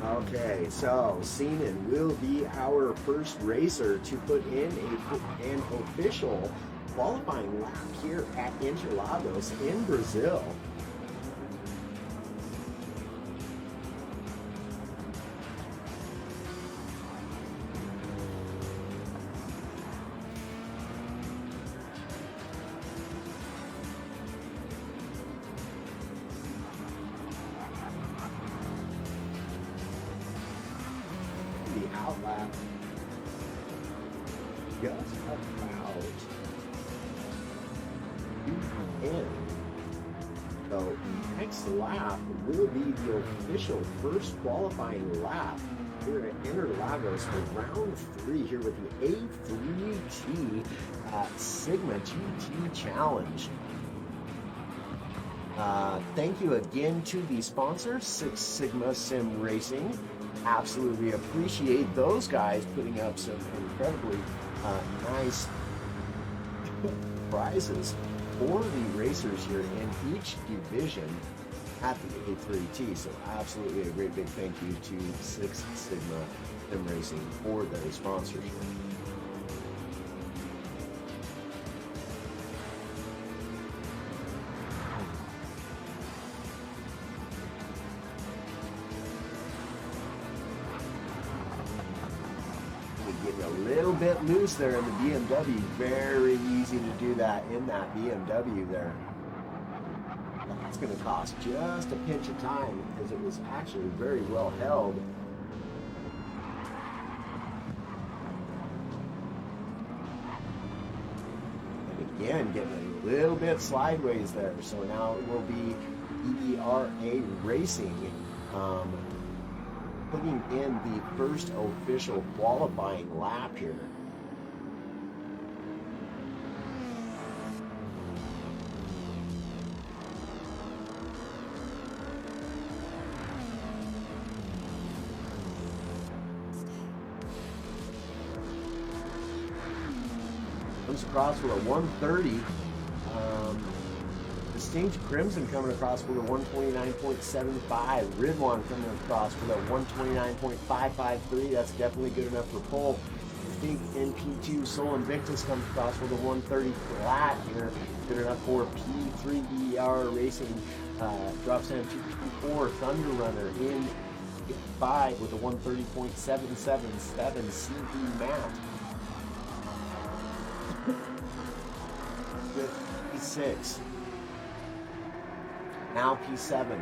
Okay, so Seaman will be our first racer to put in an official qualifying lap here at Interlagos in Brazil. The out lap just about in. So next lap will be the official first qualifying lap here at Interlagos for round 3 here with the A3T Sigma GT Challenge. Thank you again to the sponsor, Six Sigma Sim Racing. Absolutely appreciate those guys putting up some incredibly nice prizes for the racers here in each division at the A3T. So absolutely a great big thank you to Six Sigma Sim Racing for their sponsorship. Getting a little bit loose there in the BMW. Very easy to do that in that BMW there. That's going to cost just a pinch of time because it was actually very well held. And again, getting a little bit sideways there. So now it will be ERA Racing putting in the first official qualifying lap here. Comes across with a 130. Distinct Crimson coming across with a 129.75. Ridwan coming across with a 129.553. That's definitely good enough for pole. Distinct NP2 Soul Invictus comes across with a 130 flat here. Good enough for P3ER Racing. Drops down to P4 Thunder Runner in 5 with a 130.777 CE Matt. With P6. Now P7.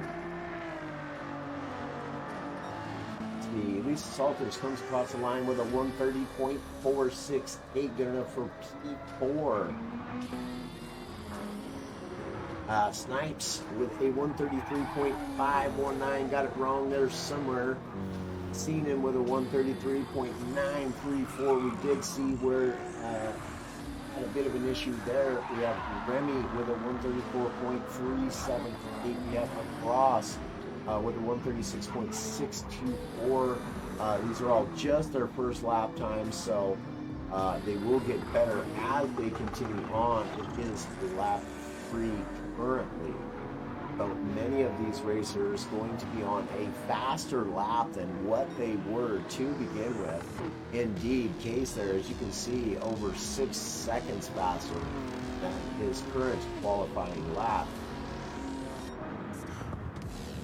The Lisa Salters comes across the line with a 130.468, good enough for P4. Snipes with a 133.519, got it wrong there somewhere. Seen him with a 133.934. We did see where had a bit of an issue there. We have Remy with a 134.378. We have Across with a 136.624. These are all just their first lap times, so they will get better as they continue on. It is lap 3 currently. But many of these racers going to be on a faster lap than what they were to begin with. Indeed, Case there, as you can see, over 6 seconds faster than his current qualifying lap.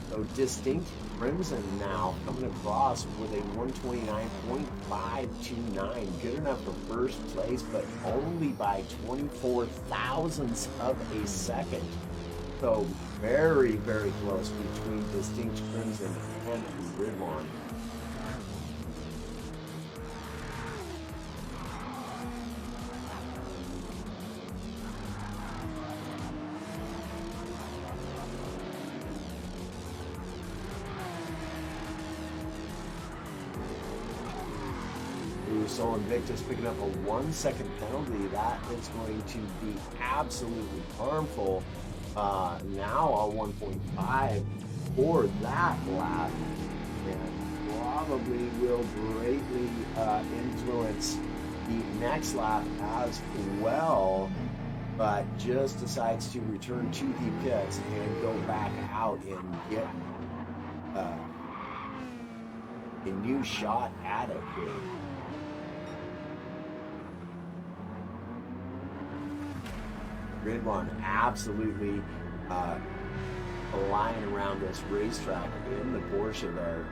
So Distinct Crimson now coming across with a 129.529, good enough for first place, but only by 24 thousandths of a second. So very, very close between Distinct Crimson and Ridwan. So Invictus picking up a 1 second penalty. That is going to be absolutely harmful. Now a 1.5 for that lap, and probably will greatly influence the next lap as well, but just decides to return to the pits and go back out and get a new shot at it here. Grid One absolutely flying around this racetrack in the Porsche there.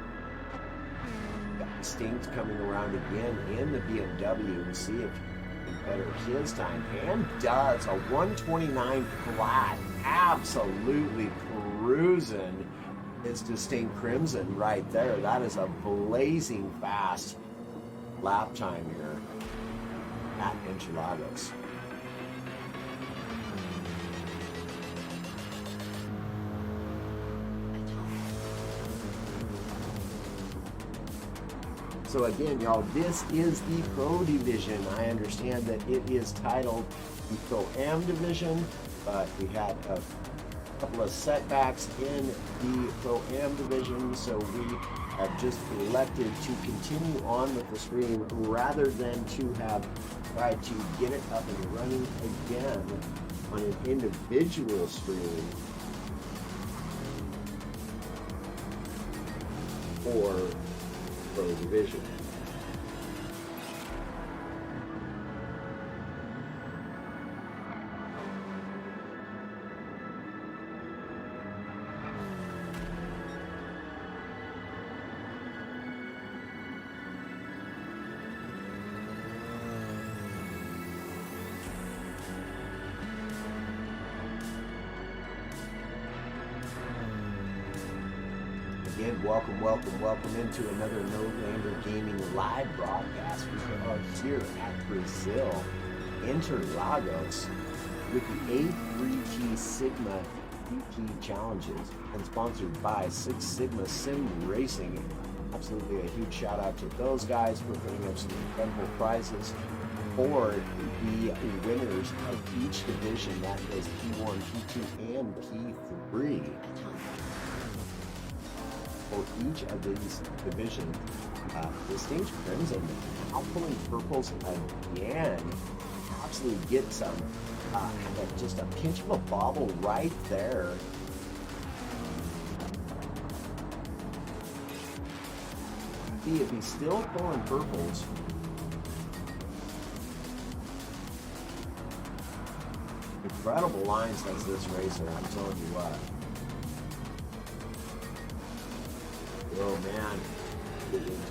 Distinct coming around again in the BMW and see if he can better his time, and does. A 129 flat, absolutely cruising. It's Distinct Crimson right there. That is a blazing fast lap time here at Interlagos. So again, y'all, this is the Pro Division. I understand that it is titled the Pro-Am Division, but we had a couple of setbacks in the Pro-Am Division, so we have just elected to continue on with the stream rather than to have tried to get it up and running again on an individual stream for Pro Division. Again, welcome into another No Lander Gaming live broadcast. We are here at Brazil, Interlagos, with the A3T Sigma PT Challenges, and sponsored by Six Sigma Sim Racing. Absolutely a huge shout out to those guys for bringing up some incredible prizes for the winners of each division. That is P1, P2, and P3. For each of these divisions, Distinct Crimson now pulling purples again. Absolutely get some, just a pinch of a bobble right there. See if he's still pulling purples. Incredible lines as this racer, I'm telling you what. Oh man,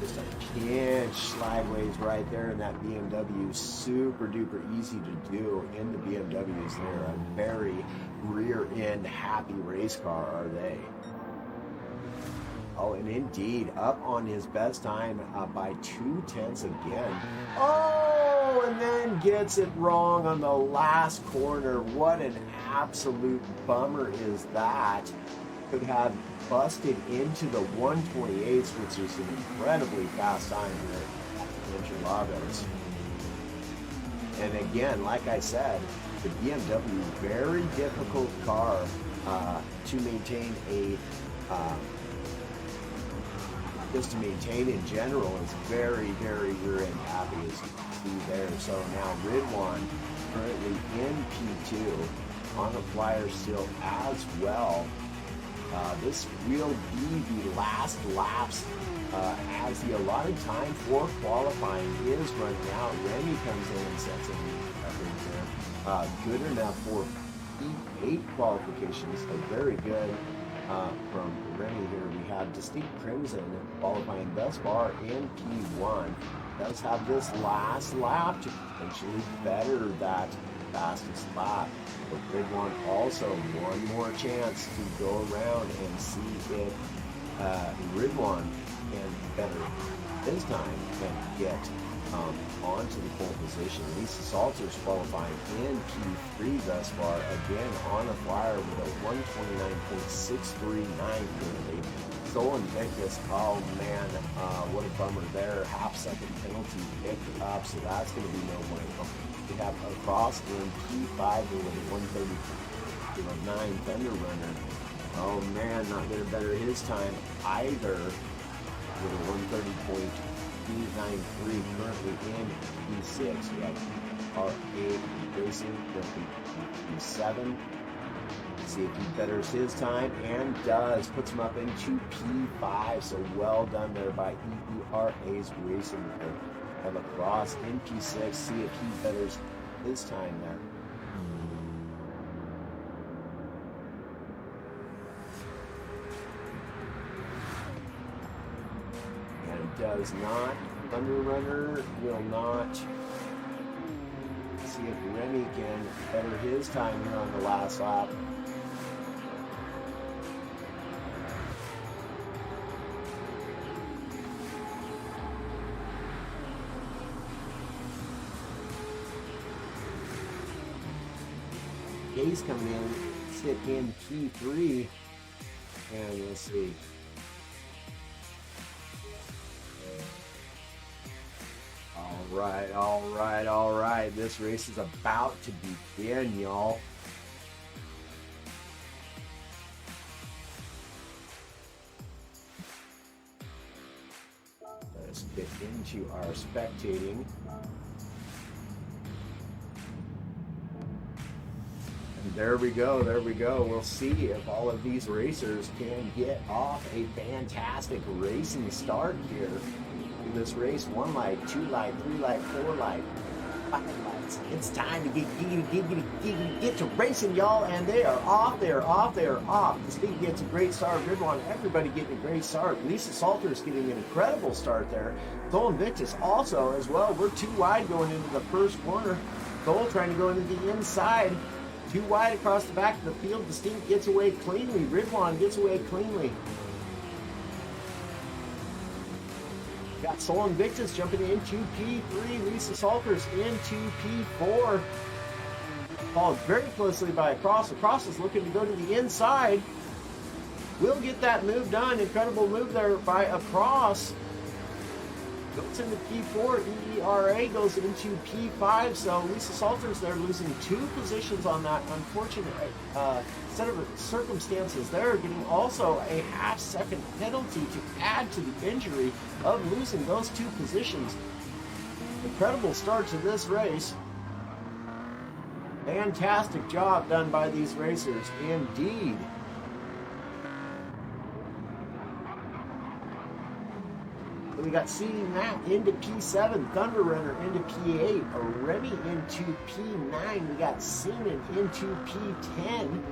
just a pinch sideways right there in that BMW. Super duper easy to do in the BMWs. They're a very rear end happy race car, are they? Oh, and indeed, up on his best time by 2/10 again. Oh, and then gets it wrong on the last corner. What an absolute bummer is that. Could have busted into the 128s, which is an incredibly fast time here at Interlagos. And again, like I said, the BMW, very difficult car to maintain just to maintain in general. Is very, very rear end happy, as you can see there. So now Ridwan currently in P2 on the flyer still as well. This will be the last laps as the allotted time for qualifying is running out. Remy comes in and sets in the good enough for P8 qualifications. So very good from Remy here. We have Distinct Crimson qualifying thus far in P1. Does have this last lap to potentially better that fastest lap. But Ridwan also one more chance to go around and see if Ridwan can better this time and get onto the pole position. Lisa Salter's qualifying in P3 thus far, again on a flyer with a 129.639 currently. Stolen Victus, oh man, what a bummer there. Half second penalty picked up, so that's going to be no bueno. We have across in P5 with a 130.9 Thunder Runner. Oh man, not going to better his time either with a 130.293 currently in P6. We have R8 Racing with P7. See if he betters his time, and does. Puts him up into P5. So well done there by EERA's Racing. Have a cross in P6. See if he betters his time there. And does not. Thunder Runner will not. See if Remy can better his time here on the last lap. Case coming in, sit in P3, and let's see. All right. This race is about to begin, y'all. Let's get into our spectating. And there we go. We'll see if all of these racers can get off a fantastic racing start here. This race, 1 light, 2 light, 3 light, 4 light, 5 lights. It's time to get to racing, y'all, and they are off. The speed gets a great start. Everybody getting a great start. Lisa Salter's getting an incredible start there. Cole Invictus also as well. We're 2 wide going into the first corner. Cole trying to go into the inside. 2 wide across the back of the field. Distinct gets away cleanly. Ridwan gets away cleanly. Got Sol Invictus jumping into P3. Lisa Salters into P4. Followed very closely by Across. Across is looking to go to the inside. Will get that move done. Incredible move there by Across. Goes into P4. EERA goes into P5. So Lisa Salters there losing 2 positions on that unfortunate set of circumstances there, getting also a half-second penalty to add to the injury of losing those 2 positions. Incredible start to this race. Fantastic job done by these racers, indeed. We got seeding Matt into P7, Thunder Runner into P8, Remy into P9. We got Seaman into P10.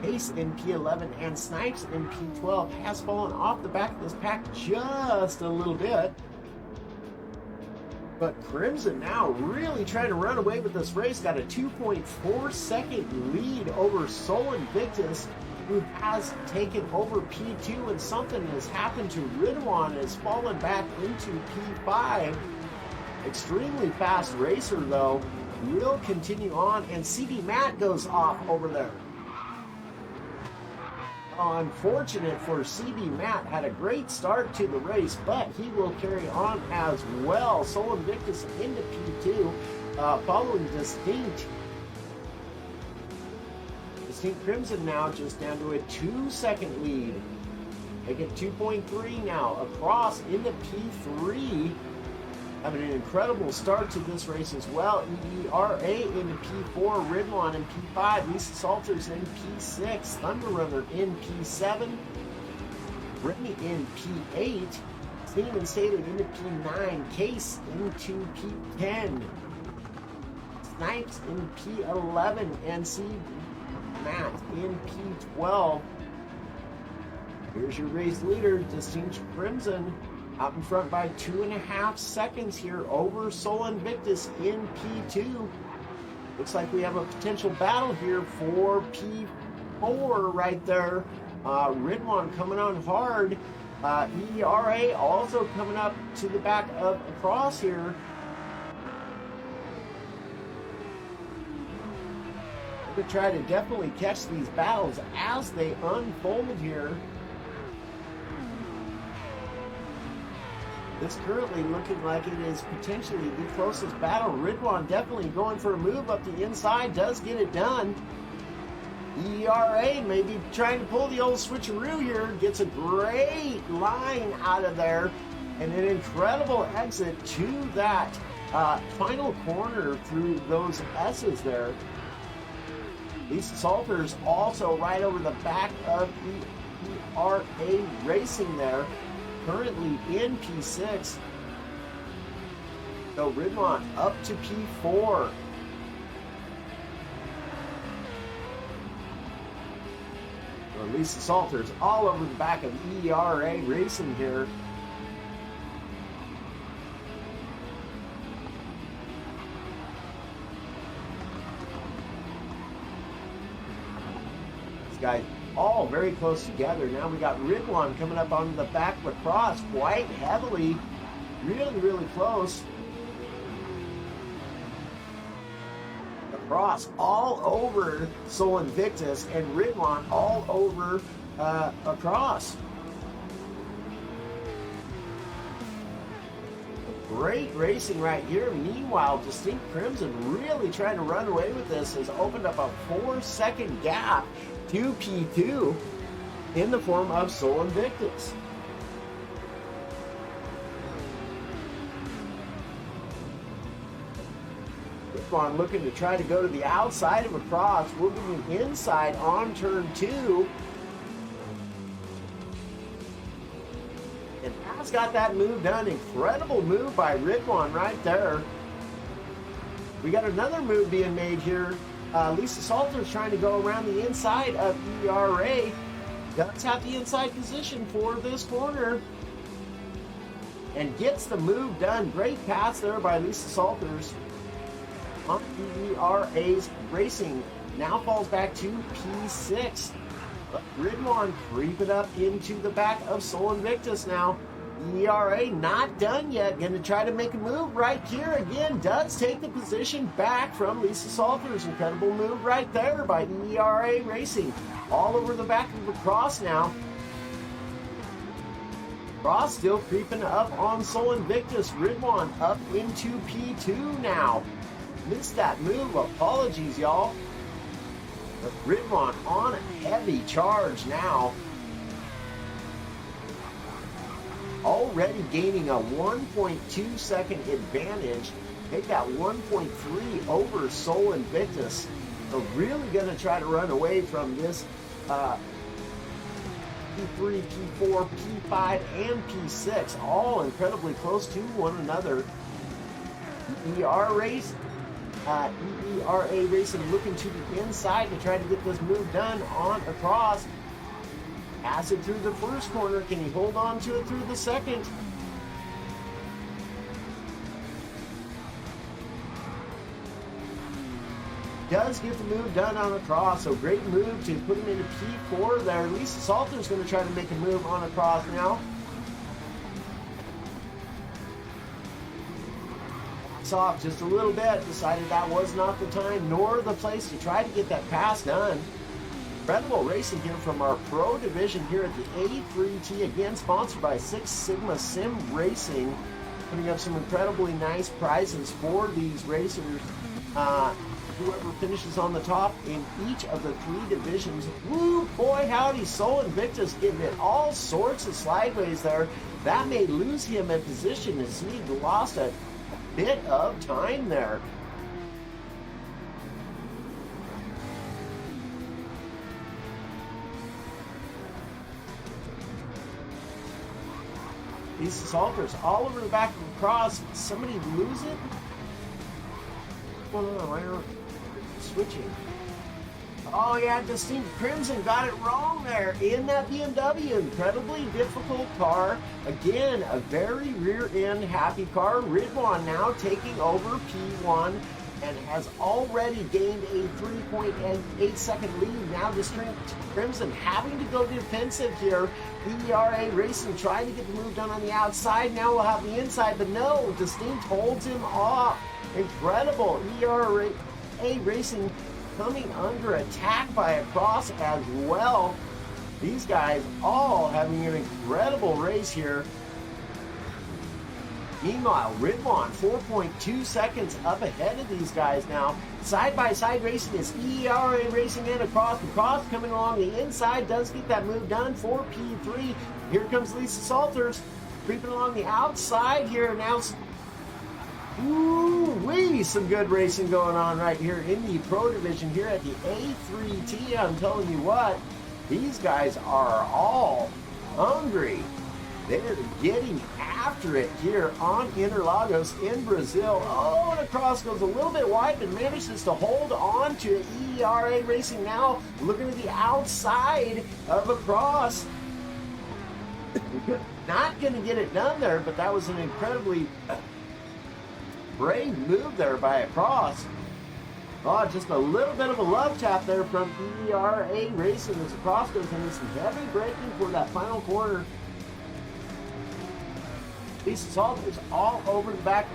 Ace in P11 and Snipes in P12 has fallen off the back of this pack just a little bit. But Crimson now really trying to run away with this race. Got a 2.4 second lead over Sol Invictus, who has taken over P2, and something has happened to Ridwan, has fallen back into P5. Extremely fast racer though, will continue on, and CD Matt goes off over there. Unfortunate for CB Matt, had a great start to the race, but he will carry on as well. Sol Invictus into P2, following Distinct. Distinct Crimson now just down to a 2-second lead. They get 2.3 now. Across into P3. Having an incredible start to this race as well. EERA into P4, Ridwan in P5, Lisa Salters in P6, Thunder Runner in P7, Brittany in P8, Steven Sater into P9, Case into P10, Snipes in P11, and C. Matt in P12. Here's your race leader, Distinct Crimson, out in front by 2.5 seconds here over Sol Invictus in P2. Looks like we have a potential battle here for P4 right there. Ridwan coming on hard. ERA also coming up to the back of Across here. We're going to try to definitely catch these battles as they unfold here. It's currently looking like it is potentially the closest battle. Ridwan definitely going for a move up the inside, does get it done. ERA maybe trying to pull the old switcheroo here, gets a great line out of there, and an incredible exit to that final corner through those S's there. Lisa Salters also right over the back of ERA Racing there, currently in P6. So Ridwan up to P4. So Lisa Salters all over the back of ERA Racing here. Guys all very close together. Now we got Ridwan coming up on the back of Lacrosse quite heavily, really close. Lacrosse all over Sol Invictus and Ridwan all over Lacrosse. Great racing right here. Meanwhile, Distinct Crimson really trying to run away with this, has opened up a 4-second gap to P2 in the form of Sol Invictus. Ridwan looking to try to go to the outside of a cross. We're going inside on turn 2. And has got that move done. Incredible move by Ridwan right there. We got another move being made here. Lisa Salter's trying to go around the inside of ERA. Does have the inside position for this corner. And gets the move done. Great pass there by Lisa Salters. On ERA's Racing. Now falls back to P6. But Ridwan creeping up into the back of Sol Invictus now. ERA not done yet. Going to try to make a move right here. Again, does take the position back from Lisa Salters. Incredible move right there by ERA Racing. All over the back of the cross now. Cross still creeping up on Sol Invictus. Ridwan up into P2 now. Missed that move. Apologies, y'all. But Ridwan on a heavy charge now. Already gaining a 1.2 second advantage. Take that 1.3 over Sol Invictus. So really going to try to run away from this P3, P4, P5, and P6. All incredibly close to one another. ERA Racing looking to the inside to try to get this move done on across. Pass it through the first corner. Can he hold on to it through the second? Does get the move done on a cross. So great move to put him into P4 there. Lisa Salter's going to try to make a move on a cross now. Backs off just a little bit. Decided that was not the time nor the place to try to get that pass done. Incredible racing here from our pro division here at the A3T, again sponsored by Six Sigma Sim Racing, putting up some incredibly nice prizes for these racers. Whoever finishes on the top in each of the 3 divisions. Woo, boy howdy, Sol Invictus getting it all sorts of slideways there. That may lose him a position as he lost a bit of time there. Lisa Salters all over the back of the cross. Somebody lose it? What's going on? Why are switching? Oh yeah, Distinct Crimson got it wrong there in that BMW. Incredibly difficult car. Again, a very rear end happy car. Ridwan now taking over P1 and has already gained a 3.8 second lead. Now Distinct Crimson having to go defensive here. ERA Racing trying to get the move done on the outside. Now we'll have the inside, but no, Distinct holds him off. Incredible. ERA Racing coming under attack by a cross as well. These guys all having an incredible race here. Meanwhile, Ridwan 4.2 seconds up ahead of these guys now. Side-by-side racing is ERA Racing and across. The cross coming along the inside does get that move done for P3. Here comes Lisa Salters creeping along the outside here now. Ooh-wee, some good racing going on right here in the Pro Division here at the A3T. I'm telling you what, these guys are all hungry. They're getting after it here on Interlagos in Brazil. Oh, and across goes a little bit wide, but manages to hold on to ERA Racing now, looking at the outside of across. Not going to get it done there, but that was an incredibly brave move there by across. Oh, just a little bit of a love tap there from ERA Racing as across goes into some heavy braking for that final corner. Lisa Salters all over the back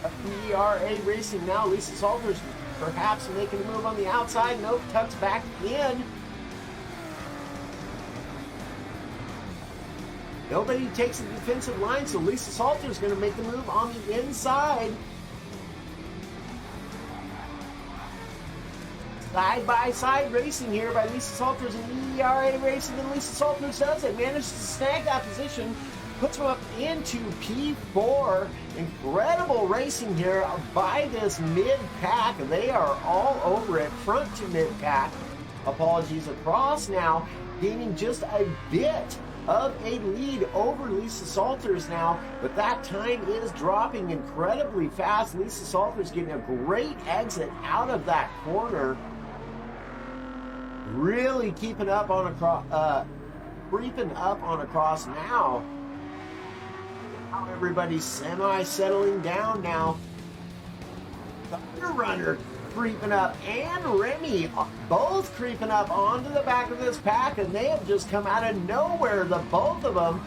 of ERA Racing now. Lisa Salters perhaps making a move on the outside. Nope, tucks back in. Nobody takes the defensive line, so Lisa Salter is going to make the move on the inside. Side-by-side racing here by Lisa Salters and ERA Racing, and Lisa Salters does it. Manages to snag that position, puts them up into P4. Incredible racing here by this mid-pack. They are all over it, front to mid-pack. Apologies across now, gaining just a bit of a lead over Lisa Salters now, but that time is dropping incredibly fast. Lisa Salters getting a great exit out of that corner. Really keeping up on creeping up on across now. Everybody's semi-settling down now. Thunder Runner creeping up and Remy both creeping up onto the back of this pack, and they have just come out of nowhere. The both of them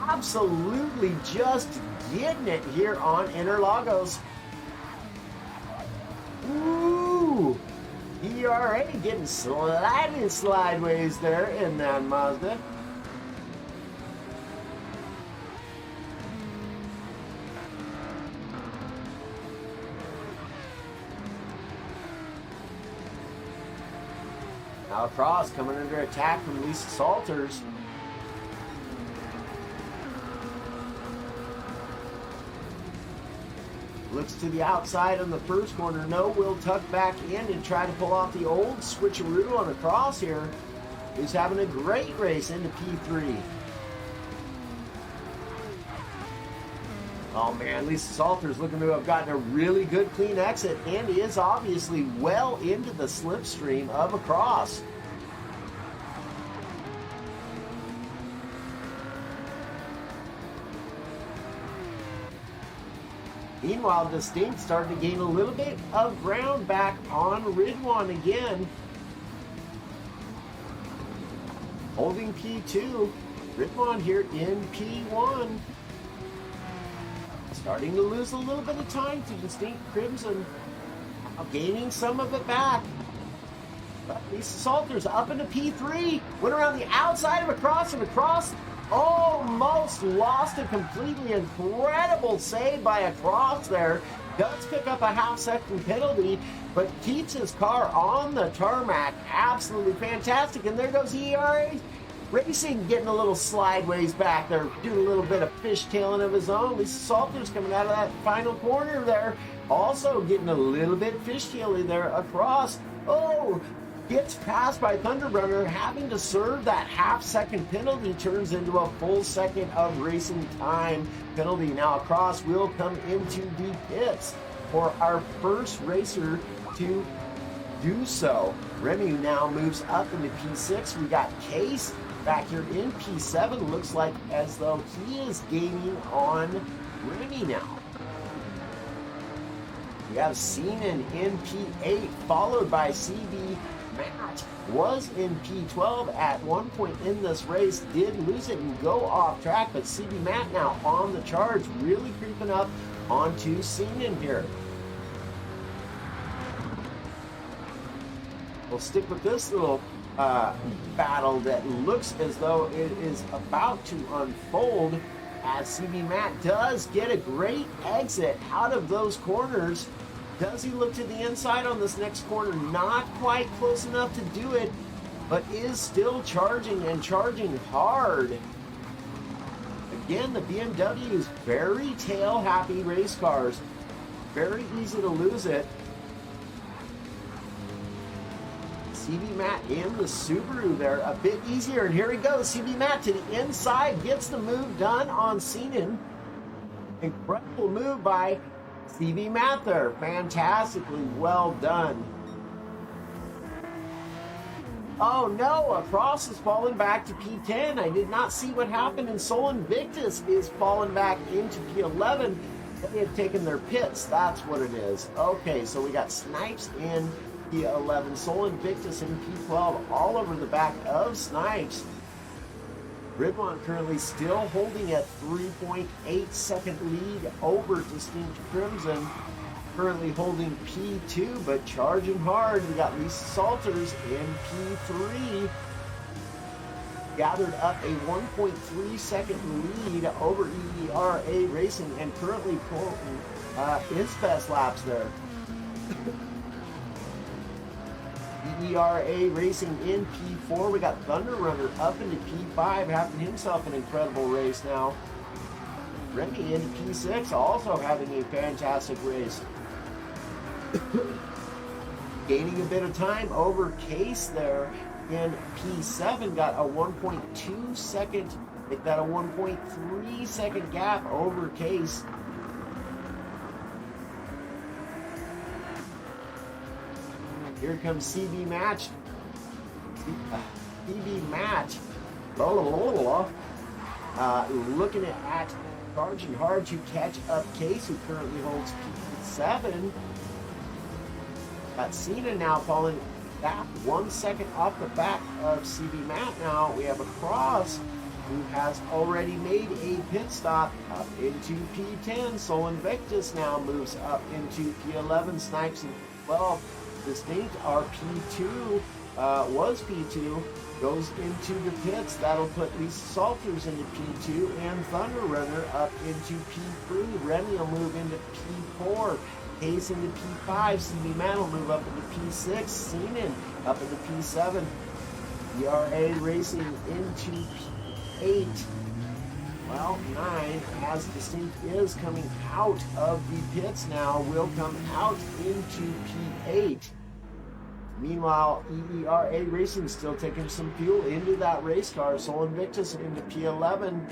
absolutely just getting it here on Interlagos. Ooh, ERA getting sliding sideways there in that Mazda. Now across, coming under attack from Lisa Salters. Looks to the outside on the first corner. No, will tuck back in and try to pull off the old switcheroo on across here. He's having a great race into P3. Oh man, Lisa Salters looking to have gotten a really good clean exit and is obviously well into the slipstream of across. Meanwhile, Distinct starting to gain a little bit of ground back on Ridwan again. Holding P2, Ridwan here in P1. Starting to lose a little bit of time to Distinct Crimson. Now gaining some of it back. But Lisa Salters up into P3. Went around the outside of across and across. Almost lost it completely. Incredible save by across there. Does pick up a half-second penalty, but keeps his car on the tarmac. Absolutely fantastic. And there goes ERA Racing getting a little slideways back there, doing a little bit of fishtailing of his own. Lisa Salters coming out of that final corner there, also getting a little bit fishtailing there across. Oh, gets passed by Thunder Runner, having to serve that half-second penalty, turns into a full second of racing time penalty. Now across will come into the pits for our first racer to do so. Remy now moves up into P6. We got Case back here in P7. Looks like as though he is gaining on Remy now. We have Seaman in P8, followed by CB Matt. Was in P12 at one point in this race, did lose it and go off track, but CB Matt now on the charge, really creeping up onto Seaman here. We'll stick with this little battle that looks as though it is about to unfold, as CB Matt does get a great exit out of those corners. Does he look to the inside on this next corner? Not quite close enough to do it, but is still charging and charging hard. Again, the BMW's very tail-happy race cars. very easy to lose it. CB Matt in the Subaru there, a bit easier, and here he goes. CB Matt to the inside, gets the move done on Seanan. Incredible move by CB Matt there, fantastically well done. Oh no, Cross is falling back to P10. I did not see what happened, and Sol Invictus is falling back into P11. They have taken their pits, that's what it is. Okay, so we got Snipes in P11, Sol Invictus in P12, all over the back of Snipes. Ridwan currently still holding a 3.8 second lead over Distinct Crimson. Currently holding P2, but charging hard. We got Lisa Salters in P3. Gathered up a 1.3 second lead over ERA Racing, and currently pulling his best laps there. ERA Racing in P4. We got Thunder Runner up into P5, having himself an incredible race now. Remy into P6, also having a fantastic race. Gaining a bit of time over Case there in P7. Got a 1.2 second, got a 1.3 second gap over Case. Here comes CB Match. CB Match. Looking at charging hard to catch up Case, who currently holds P7. Got Cena now falling back 1 second off the back of CB Matt now. We have a Cross who has already made a pit stop up into P10. Sol Invictus now moves up into P11. Snipes in P12. Distinct are P2, was P2, goes into the pits. That'll put Lisa Salters into P2 and Thunder Runner up into P3. Remy will move into P4. Case into P5. CB Man will move up into P6. Seanan up into P7. ERA Racing into P8. Well, 9, as Distinct is coming out of the pits now, will come out into P8. Meanwhile, ERA Racing still taking some fuel into that race car. Sol Invictus into P11.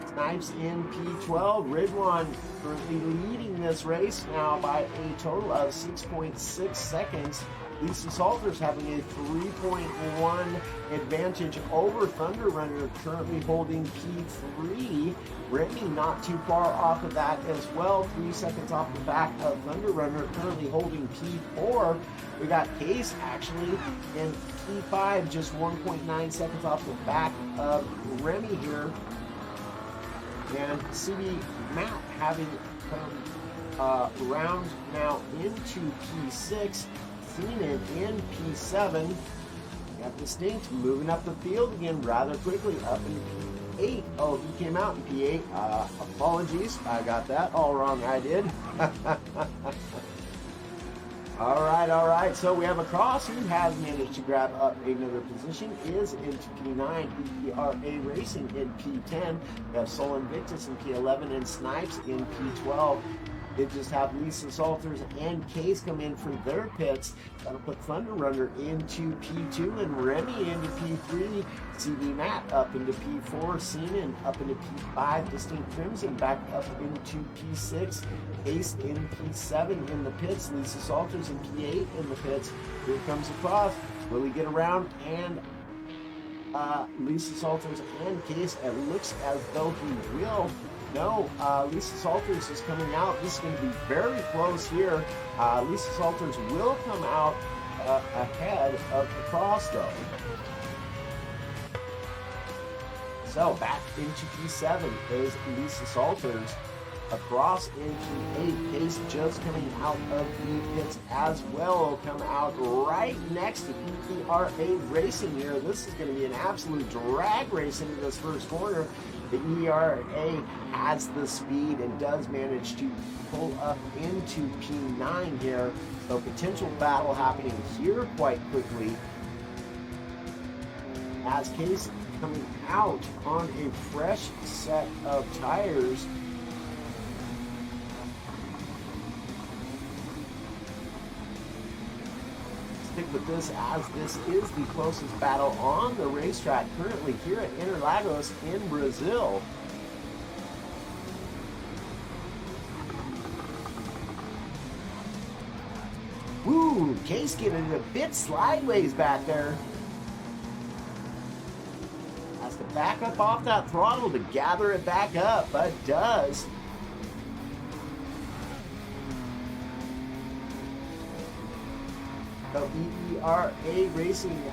Snipes in P12. Ridwan currently leading this race now by a total of 6.6 seconds. Lisa Salters having a 3.1 advantage over Thunder Runner, currently holding P3. Remy not too far off of that as well, 3 seconds off the back of Thunder Runner, currently holding P4. We got Case actually in P5, just 1.9 seconds off the back of Remy here. And CB Matt having come round now into P6. Seanan in P7. We have Distinct moving up the field again rather quickly up in P8. Oh, he came out in P8. Apologies, I got that all wrong. I did. All right. So we have a Cross who has managed to grab up another position, is into P9. ERA Racing in P10. We have Sol Invictus in P11 and Snipes in P12. They just have Lisa Salters and Case come in for their pits. That'll put Thunder Runner into P2 and Remy into P3. CB Matt up into P4. Seanan up into P5. Distinct Crimson back up into P6. Case in P7 in the pits. Lisa Salters in P8 in the pits. Here comes Across. Will he get around? And Lisa Salters and Case. It looks as though he will. No, Lisa Salters is coming out. This is going to be very close here. Lisa Salters will come out ahead of the Cross, though. So back into P7 is Lisa Salters. Across into P8. Case just coming out of the pits as well. Will come out right next to ERA Racing here. This is going to be an absolute drag race into this first corner. The ERA has the speed and does manage to pull up into P9 here. So potential battle happening here quite quickly. As Case coming out on a fresh set of tires. with this, as this is the closest battle on the racetrack currently here at Interlagos in Brazil. Woo, Case getting a bit sideways back there. Has to back up off that throttle to gather it back up, but does. So ERA Racing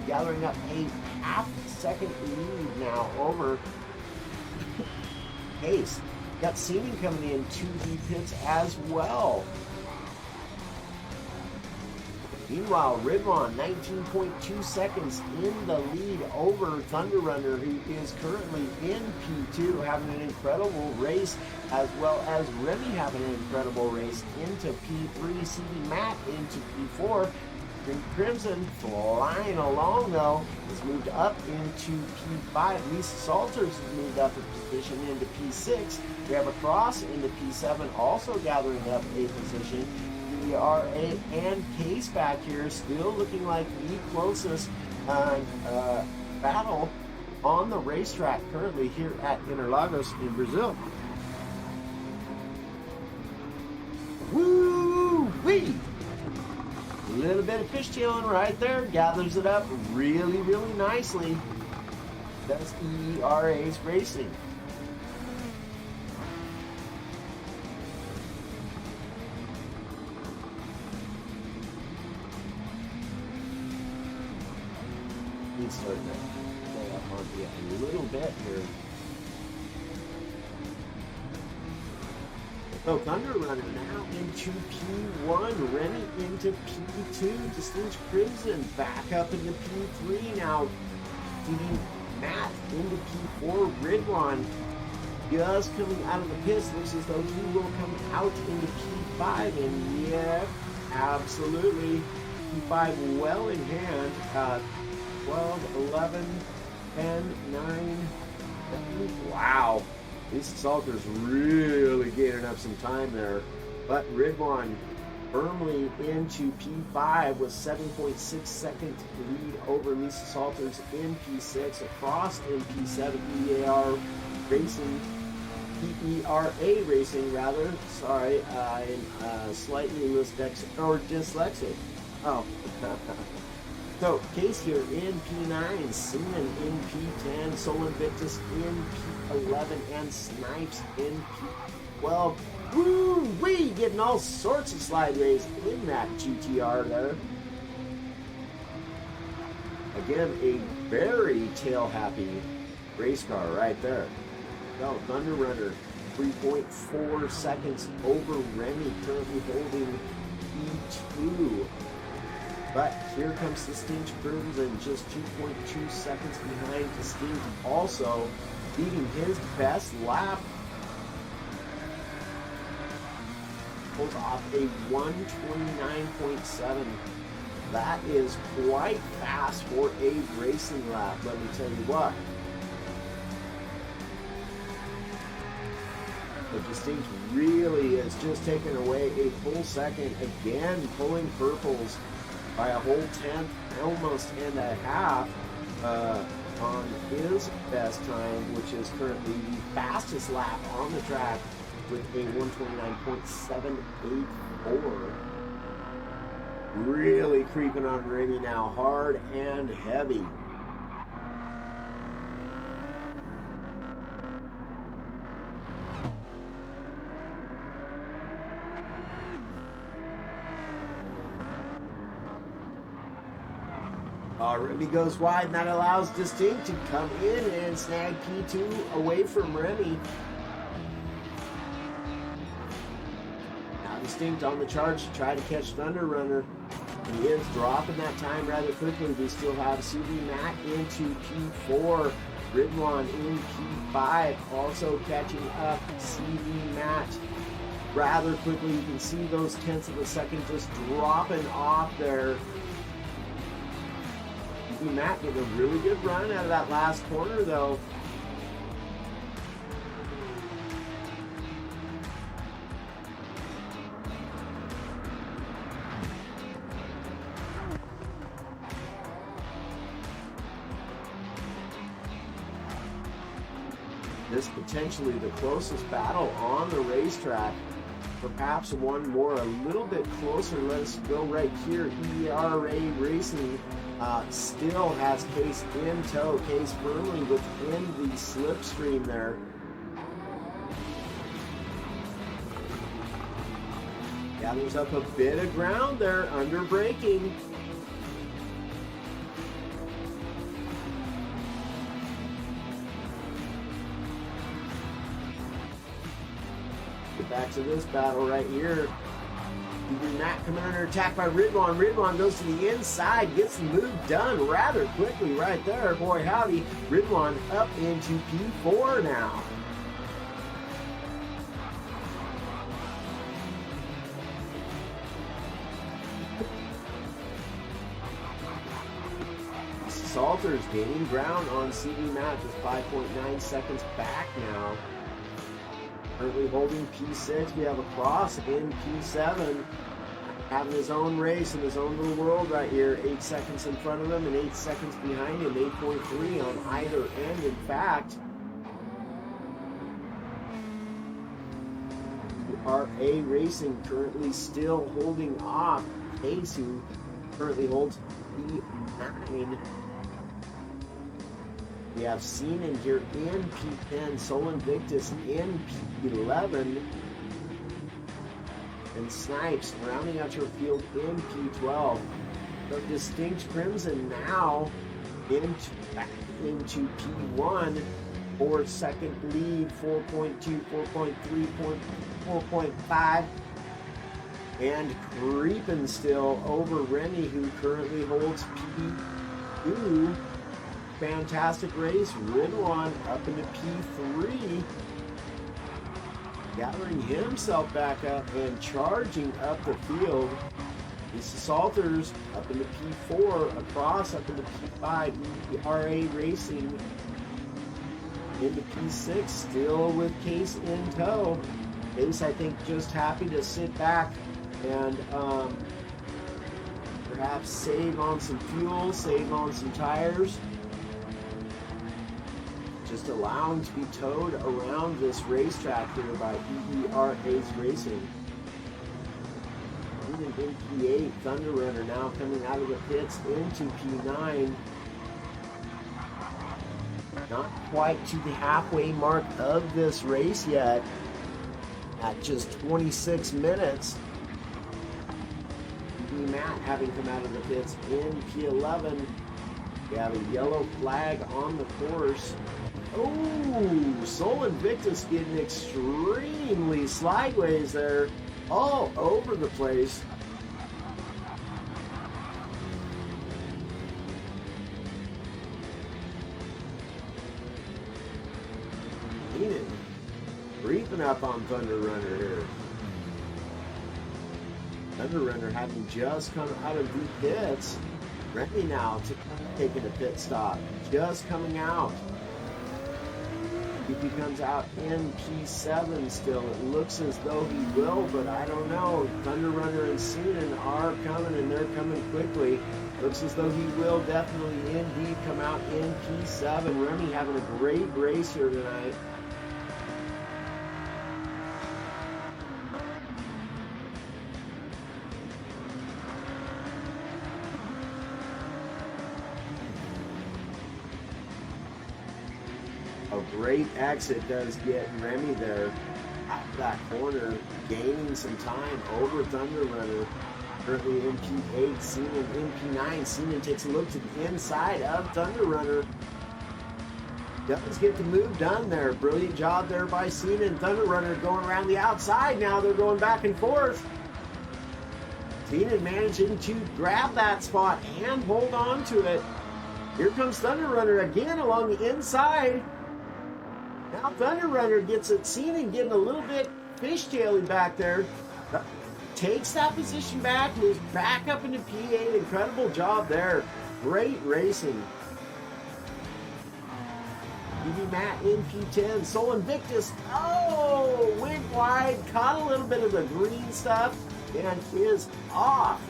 gathering up a half-second lead now over Case. Got Seaman coming in to the pits as well. Meanwhile, Ridwan, 19.2 seconds in the lead over Thunder Runner, who is currently in P2, having an incredible race, as well as Remy having an incredible race into P3, CV Matt into P4. Green Crimson flying along, though, has moved up into P5. Lisa Salters has moved up a position into P6. We have a Cross into P7, also gathering up a position. ERA and Case back here, still looking like the closest battle on the racetrack currently here at Interlagos in Brazil. Woo-wee! A little bit of fishtailing right there, gathers it up really, really nicely. That's ERA's Racing. He's starting to play up on you a little bit here. So Thunder Runner now into P1, Remy into P2, Distinct Crimson back up into P3 now, feeding Matt into P4, Ridwan just coming out of the pits, looks as though he will come out into P5, and yeah, absolutely, P5 well in hand. 12, 11, 10, 9, 10. Wow. These Salters really gaining up some time there. But Ridwan firmly into P5 with 7.6 seconds lead over Lisa Salters in P6. Across in P7, ERA Racing rather. Sorry, I'm slightly dyslexic. Oh. So, Case here in P9, Seaman in P10, Sol Invictus in P11, and Snipes in P12. Woo-wee! Getting all sorts of slideways in that GTR there. Again, a very tail-happy race car right there. So, Thunder Runner, 3.4 seconds over Remy, currently holding P2. But here comes Distinct Crimson, just 2.2 seconds behind Distinct, also beating his best lap. Pulls off a 129.7. That is quite fast for a racing lap, let me tell you what. The Distinct really is just taking away a full second, again pulling purples by a whole tenth, almost and a half, on his best time, which is currently the fastest lap on the track with a 129.784. Really creeping on Remy now, hard and heavy. Remy goes wide, and that allows Distinct to come in and snag P2 away from Remy. Now Distinct on the charge to try to catch Thunder Runner. He is dropping that time rather quickly. We still have CV Matt into P4, Ridwan in P5, also catching up CV Matt rather quickly. You can see those tenths of a second just dropping off there. Matt getting a really good run out of that last corner, though. This potentially the closest battle on the racetrack. Perhaps one more a little bit closer. Let's go right here. ERA Racing still has Case in tow. Case firmly within the slipstream there. Gathers up a bit of ground there, under braking. Get back to this battle right here. Matt coming under attack by Ridwan. Ridwan goes to the inside, gets the move done rather quickly right there. Boy, howdy. Ridwan up into P4 now. Salters gaining ground on CD Matt, just 5.9 seconds back now. Currently holding P6. We have a cross in P7. Having his own race in his own little world right here. 8 seconds in front of him and 8 seconds behind him. 8.3 on either end. In fact, RA Racing currently still holding off Case, who currently holds P9. We have Seaman here in P10, Sol Invictus in P11, and Snipes rounding out your field in P12. The Distinct Crimson now back into P1 for second lead, 4.2, 4.3, 4.5, and creeping still over Remy, who currently holds P2. Fantastic race. Ridwan up into P3. Gathering himself back up and charging up the field. Lisa Salters up into P4. Across up into P5. ERA Racing into P6. Still with Case in tow. Case, I think, just happy to sit back and perhaps save on some fuel, save on some tires. Just allowing to be towed around this racetrack here by EERA's Racing. Even in P8, Thunder Runner now coming out of the pits into P9. Not quite to the halfway mark of this race yet. At just 26 minutes. Matt having come out of the pits in P11. We have a yellow flag on the course. Oh, Sol Invictus getting extremely sideways there, all over the place. Keenan creeping up on Thunder Runner here. Thunder Runner having just come out of the pits. Remy now taking a pit stop, just coming out. If he comes out in P7 still, it looks as though he will, but I don't know. Thunder Runner and Seaman are coming, and they're coming quickly. Looks as though he will definitely indeed come out in P7. Remy having a great race here tonight. A great exit does get Remy there at that corner, gaining some time over Thunder Runner. Currently in P8, Seaman in P9. Seaman takes a look to the inside of Thunder Runner. Does get the move done there. Brilliant job there by Seaman. Thunder Runner going around the outside now. They're going back and forth. Seaman managing to grab that spot and hold on to it. Here comes Thunder Runner again along the inside. Now Thunder Runner gets it. Seaman getting a little bit fishtaily back there. Takes that position back, moves back up into P8. Incredible job there. Great racing. BB Matt in P10. Sol Invictus, went wide, caught a little bit of the green stuff, and is off.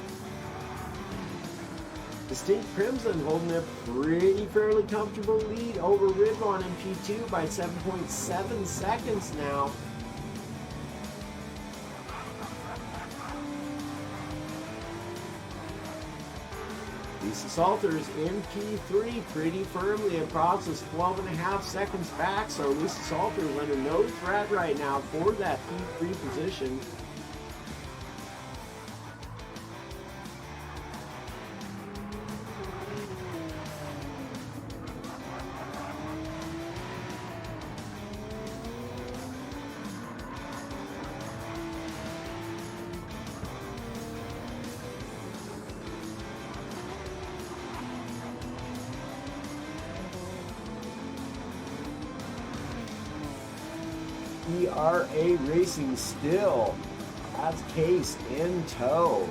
Distinct Crimson holding a pretty fairly comfortable lead over Ridwan in P2 by 7.7 seconds now. Lisa Salters in P3 pretty firmly across us, 12.5 seconds back, so Lisa Salters under no threat right now for that P3 position. ERA Racing still has Case in tow.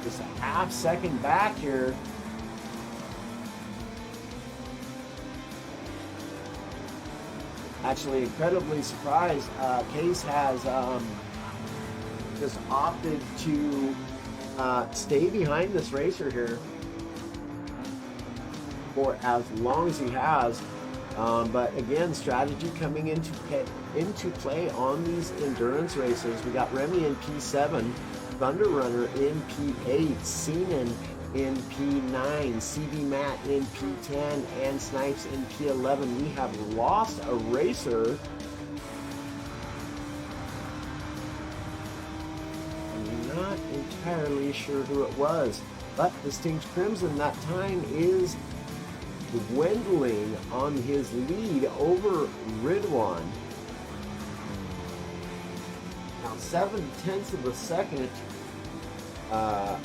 Just a half second back here. Actually, incredibly surprised. Case has just opted to stay behind this racer here for as long as he has. But again, strategy coming into play on these endurance races. We got Remy in P7, Thunder Runner in P8, Seanan in P9, CB Matt in P10, and Snipes in P11. We have lost a racer. I'm not entirely sure who it was, but Distinct Crimson that time is dwindling on his lead over Ridwan. Now 7/10 of a second that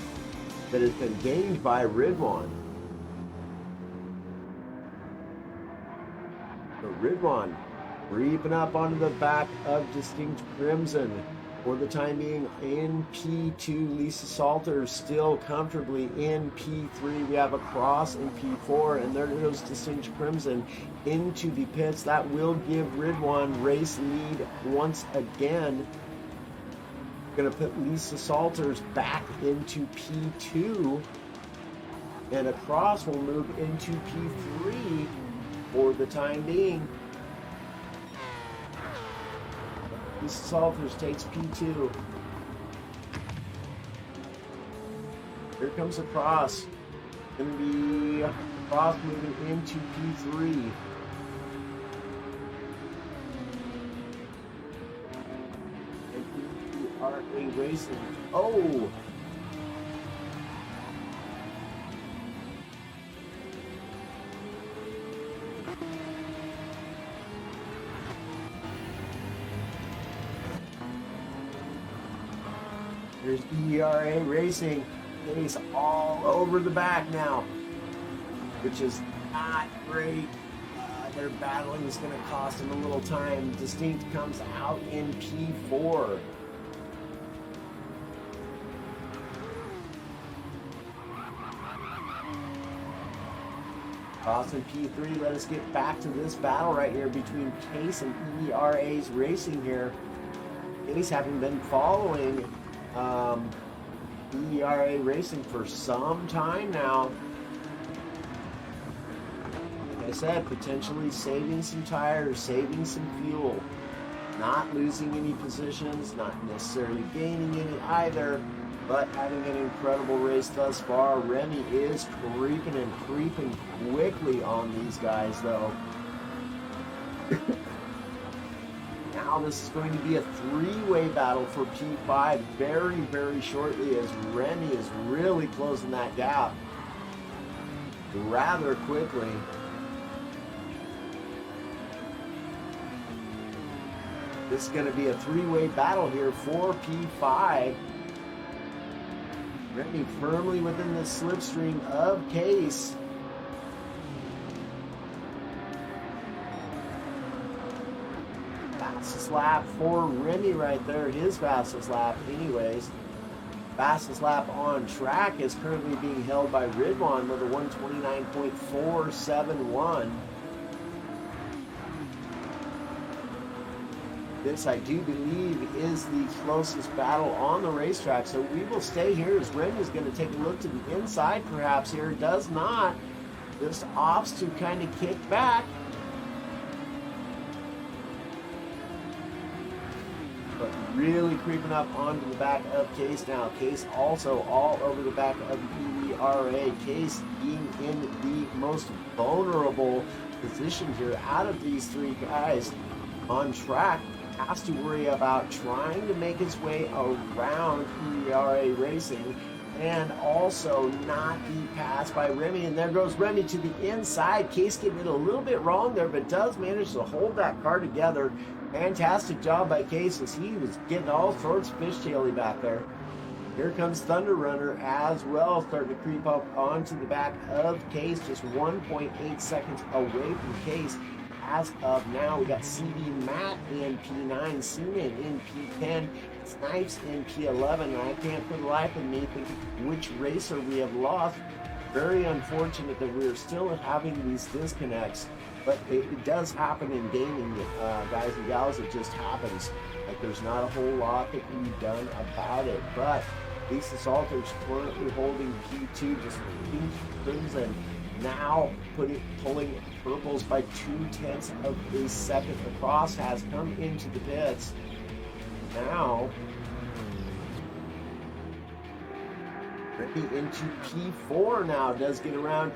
has been gained by Ridwan. So Ridwan creeping up onto the back of Distinct Crimson. For the time being in P2, Lisa Salter still comfortably in P3. We have a cross in P4, and there goes Distinct Crimson into the pits. That will give Ridwan race lead once again. Going to put Lisa Salters back into P2, and a cross will move into P3 for the time being. Lisa Salters takes P2. Here comes a cross. Going to be a cross moving into P3. And ERA Racing. Oh! There's ERA Racing. Case all over the back now, which is not great. Their battling is going to cost them a little time. Distinct comes out in P4. Cross in P3. Let us get back to this battle right here between Case and ERA's Racing here. Case having been following ERA Racing for some time now. Like I said, potentially saving some tires, saving some fuel, not losing any positions, not necessarily gaining any either, but having an incredible race thus far. Remy is creeping and creeping quickly on these guys though. Now this is going to be a three-way battle for P5 very, very shortly, as Remy is really closing that gap rather quickly. This is going to be a three-way battle here for P5. Remy firmly within the slipstream of Case. Fastest lap for Remy right there, his fastest lap anyways. Fastest lap on track is currently being held by Ridwan with a 129.471. This, I do believe, is the closest battle on the racetrack. So we will stay here as Remy is going to take a look to the inside perhaps here. Does not. Just opts to kind of kick back. But really creeping up onto the back of Case now. Case also all over the back of ERA. Case being in the most vulnerable position here out of these three guys on track. Has to worry about trying to make his way around ERA Racing and also not be passed by Remy. And there goes Remy to the inside. Case getting it a little bit wrong there, but does manage to hold that car together. Fantastic job by Case as he was getting all sorts of fishtaily back there. Here comes Thunder Runner as well, starting to creep up onto the back of Case, just 1.8 seconds away from Case. As of now, we got CD Matt in P9, Seaman in P10, Snipes in P11, and I can't for the life of me think which racer we have lost. Very unfortunate that we're still having these disconnects, but it does happen in gaming, guys and gals. It just happens. Like, there's not a whole lot that can be done about it, but Lisa Salter's currently holding P2, just pink crimson. Now pulling purples by 0.2 of a second. The cross has come into the pits. Now into P4 now, does get around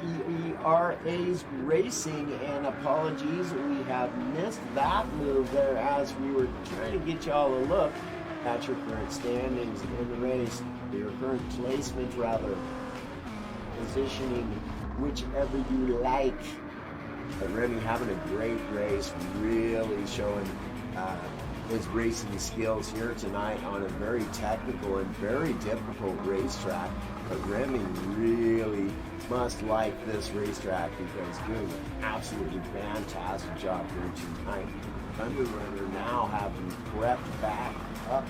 ERA's Racing, and apologies, we have missed that move there as we were trying to get y'all a look at your current standings in the race, your current placement rather, positioning, whichever you like. But Remy having a great race, really showing his racing skills here tonight on a very technical and very difficult racetrack. But Remy really must like this racetrack because doing an absolutely fantastic job here tonight. Thunder Runner now having crept back up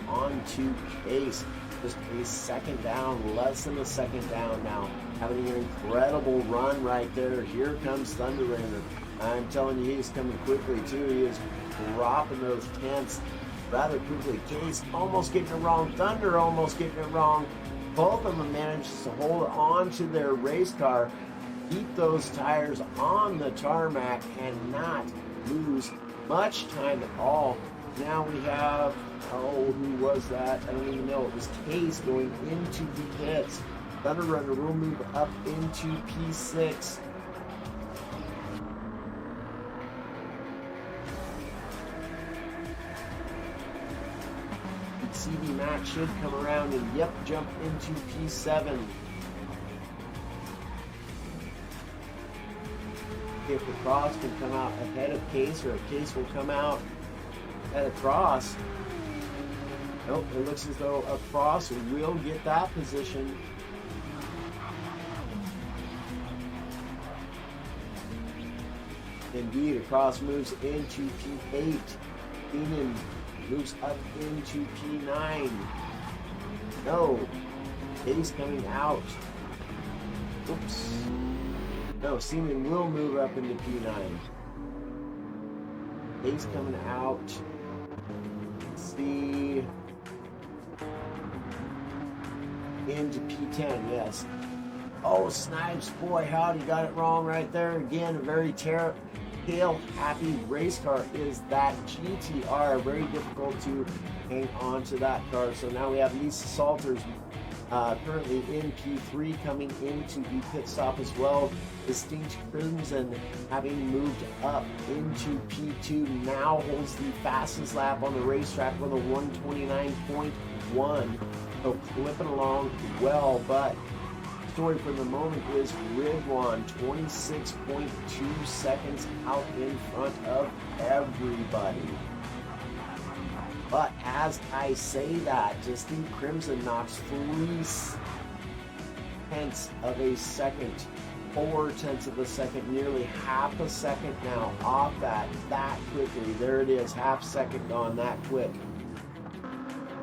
onto Case. Just a second down, less than a second down now. Having an incredible run right there. Here comes Thunder Runner. I'm telling you, he's coming quickly too. He is dropping those tenths rather quickly. Case almost getting it wrong. Thunder almost getting it wrong. Both of them manages to hold on to their race car, keep those tires on the tarmac, and not lose much time at all. Now we have, who was that? I don't even know. It was Case going into the pits. Thunder Runner will move up into P6. CD Matt should come around and, yep, jump into P7. If the cross can come out ahead of Case, or if Case will come out at a cross. Nope, it looks as though a cross will get that position. Indeed, a cross moves into P8. Keenan moves up into P9. No, Case coming out. Oops. No, Seaman will move up into P9. Case coming out. Let's see. Into P10, yes. Oh, Snipes, boy, howdy, got it wrong right there. Again, a very tail-happy race car is that GTR. Very difficult to hang on to that car. So now we have Lisa Salters currently in P3, coming into the pit stop as well. Distinct Crimson, having moved up into P2, now holds the fastest lap on the racetrack with a 129.1. So flipping along well, but story for the moment is Ridwan 26.2 seconds out in front of everybody. But as I say that, Distinct Crimson knocks 0.3 of a second, 0.4 of a second, nearly half a second now off that quickly. There it is, half second gone that quick.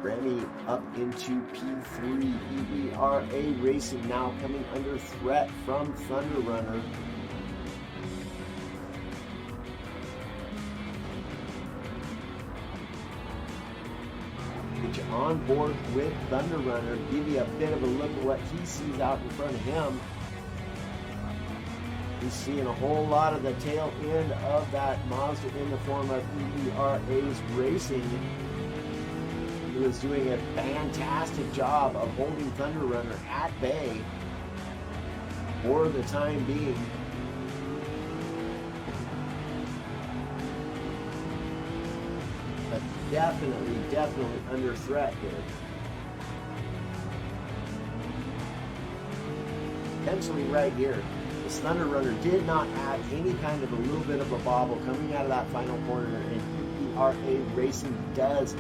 Remy up into P3. ERA Racing now coming under threat from Thunder Runner. on board with Thunder Runner. Give you a bit of a look at what he sees out in front of him. He's seeing a whole lot of the tail end of that Mazda in the form of ERA's Racing. He was doing a fantastic job of holding Thunder Runner at bay for the time being. But definitely under threat here. Potentially right here. This Thunder Runner did not have any kind of a little bit of a bobble coming out of that final corner, and ERA Racing does,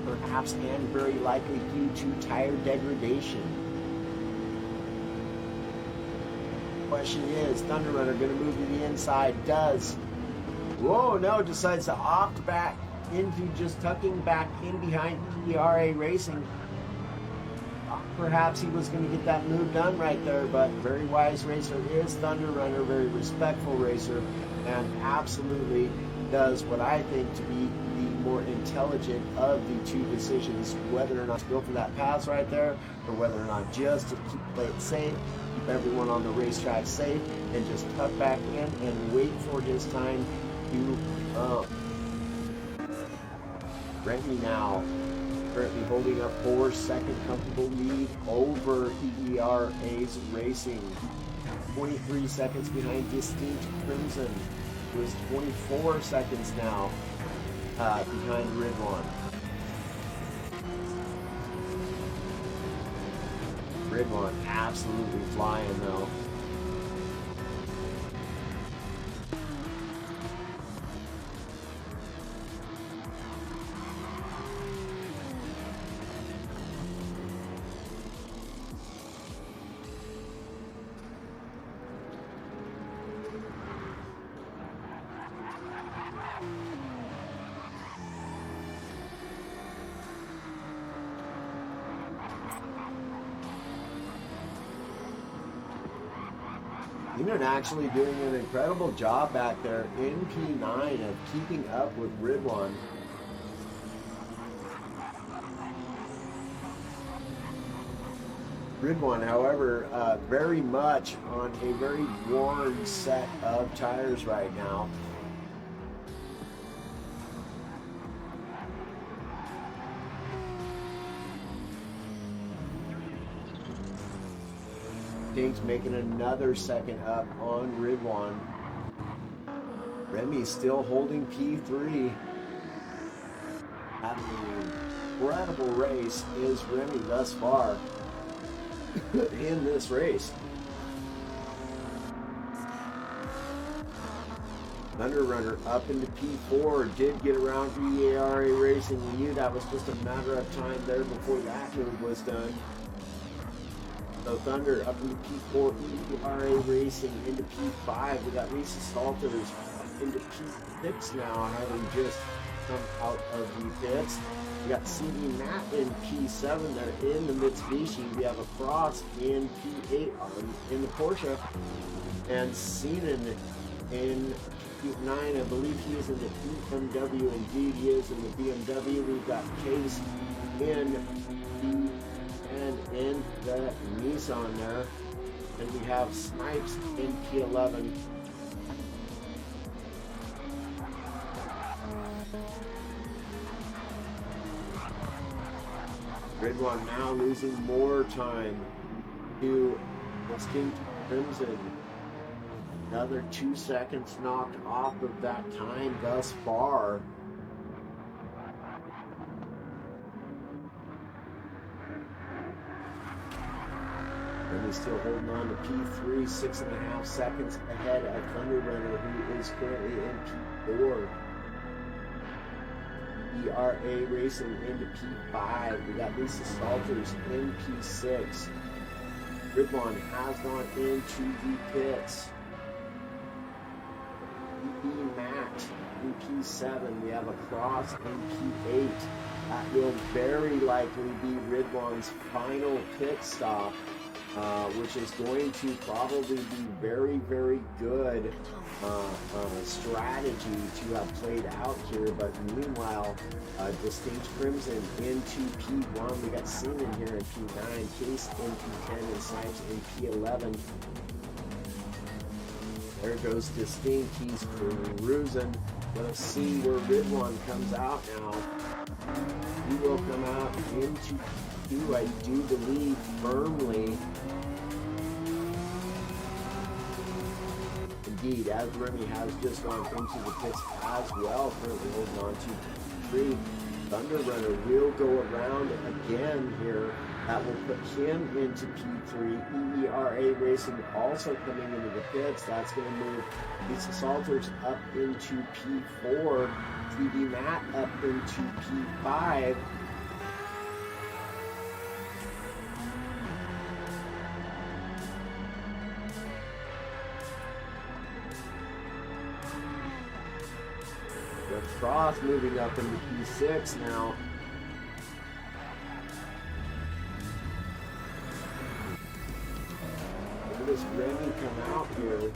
perhaps and very likely due to tire degradation. Question is, Thunder Runner going to move to the inside? Does. Whoa, no, decides to opt back into just tucking back in behind ERA Racing. Perhaps he was going to get that move done right there, but very wise racer is Thunder Runner, very respectful racer, and absolutely does what I think to be the more intelligent of the two decisions, whether or not to go for that pass right there, or whether or not just to play it safe, keep everyone on the racetrack safe, and just tuck back in and wait for his time to come. Remy now currently holding a 4-second comfortable lead over ERA's Racing. 23 seconds behind Distinct Crimson, who is 24 seconds now behind Ridwan. Ridwan absolutely flying though. Keenan actually doing an incredible job back there in P9 of keeping up with Ridwan. Ridwan, however, very much on a very worn set of tires right now. Dink's making another second up on Ridwan. Remy's still holding P3. Having an incredible race is Remy thus far in this race. Thunder Runner up into P4, did get around ERA Racing. We knew that was just a matter of time there before that move was done. So Thunder up into P4, ERA Racing into P5. We got Lisa Salters into P6 now, having just come out of the pits. We got CD Matt in P7 there in the Mitsubishi. We have a Cross in P8 in the Porsche. And Seanan in P9. I believe he is in the BMW. Indeed, he is in the BMW. We've got Case in P10 in the Nissan there. And we have Snipes in P11. Ridwan now losing more time to Distinct Crimson. Another 2 seconds knocked off of that time thus far. And he's still holding on to P3, 6.5 seconds ahead of Thunder Runner, who is currently in P4. ERA Racing into P5. We got Lisa Salters in P6. Ridwan has gone into the pits. E. Matt in P7. We have a Cross in P8. That will very likely be Ridwan's final pit stop. which is going to probably be very, very good strategy to have played out here. But meanwhile, Distinct Crimson into P1. We got Seaman here in P9, Case in P10, and Snipes in P11. There goes Distinct. He's cruising. Let's see where Ridwan comes out now. He will come out into P2, I do believe, firmly. Indeed, as Remy has just gone into the pits as well, currently holding on to P3. Thunder Runner will go around again here. That will put him into P3. EERA Racing also coming into the pits. That's going to move Lisa Salters up into P4. TV Matt up into P5. Cross moving up into P6 now. Where does Remy come out here?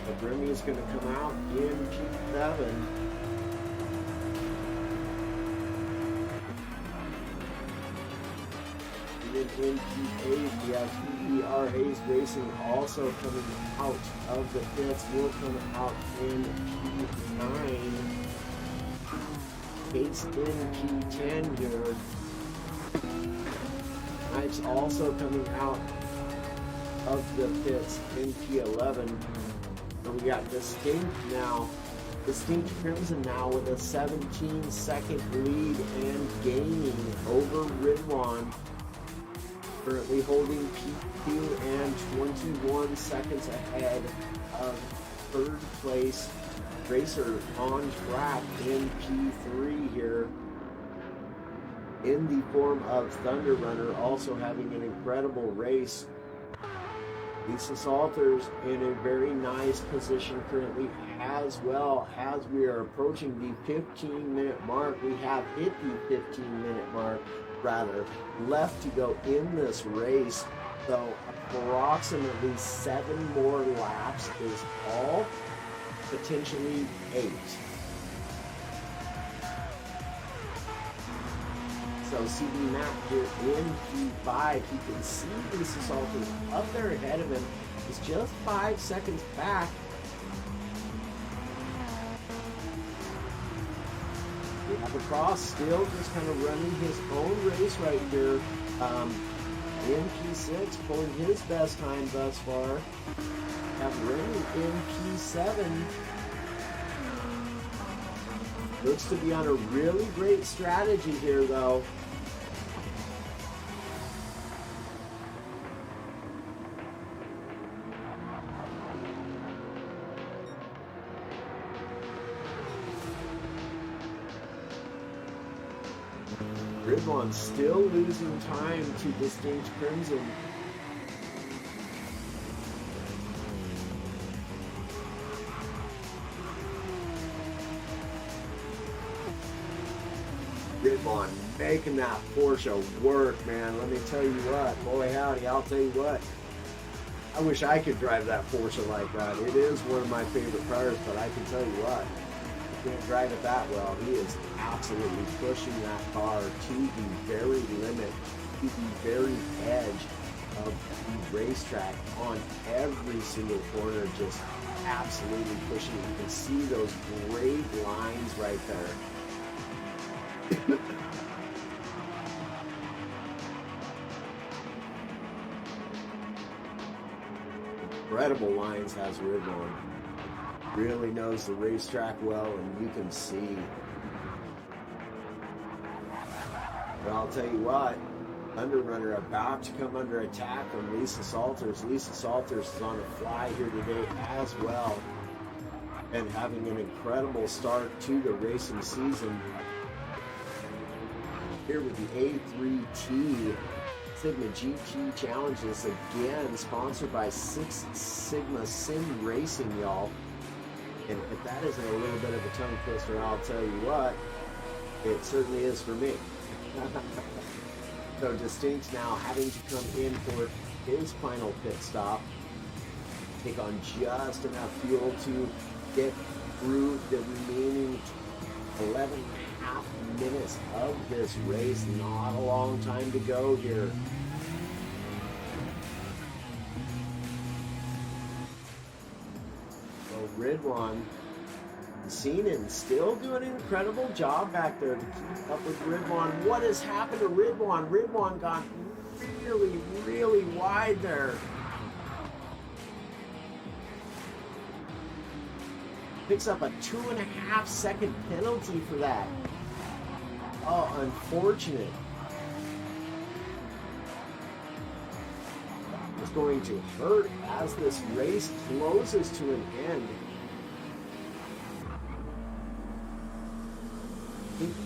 But Remy is going to come out in P7. And then in P8 we have ERA's Racing also coming out of the pits. Will come out in P9. Case in P10 here. Snipes also coming out of the pits in P11. And we got Distinct now. Distinct Crimson now with a 17-second lead and gaining over Ridwan. Currently holding P2 and 21 seconds ahead of third place racer on track in P3 here, in the form of Thunder Runner, also having an incredible race. Lisa Salters in a very nice position currently as well. As we are approaching the 15-minute mark, we have hit the 15-minute mark left to go in this race. So approximately 7 more laps is all, potentially 8. So CB Matt here in P5, you can see Lisa Salters up there ahead of him. He's just 5 seconds back. We have Across still just kind of running his own race right here. In P6, pulling his best time thus far. Have Remy in P7. Looks to be on a really great strategy here, though. Ridwan still losing time to Distinct Crimson. Ridwan making that Porsche work, man. Let me tell you what, boy howdy, I'll tell you what. I wish I could drive that Porsche like that. It is one of my favorite cars, but I can tell you what, I can't drive it that well. He is absolutely pushing that car to the very limit, to the very edge of the racetrack on every single corner, just absolutely pushing. You can see those great lines right there. Incredible lines has Ridwan. Really knows the racetrack well, and you can see. But I'll tell you what, Thunder Runner about to come under attack from Lisa Salters. Lisa Salters is on a fly here today as well, and having an incredible start to the racing season. Here with the A3T Sigma GT Challenges, again sponsored by Six Sigma Sim Racing, y'all. And if that isn't a little bit of a tongue twister, I'll tell you what, it certainly is for me. So Distinct's now having to come in for his final pit stop, take on just enough fuel to get through the remaining 11 and a half minutes of this race. Not a long time to go here. So Ridwan, Seenan still doing an incredible job back there to keep up with Ridwan. What has happened to Ridwan? Ridwan got really, really wide there. Picks up a 2.5 second penalty for that. Oh, unfortunate. It's going to hurt as this race closes to an end.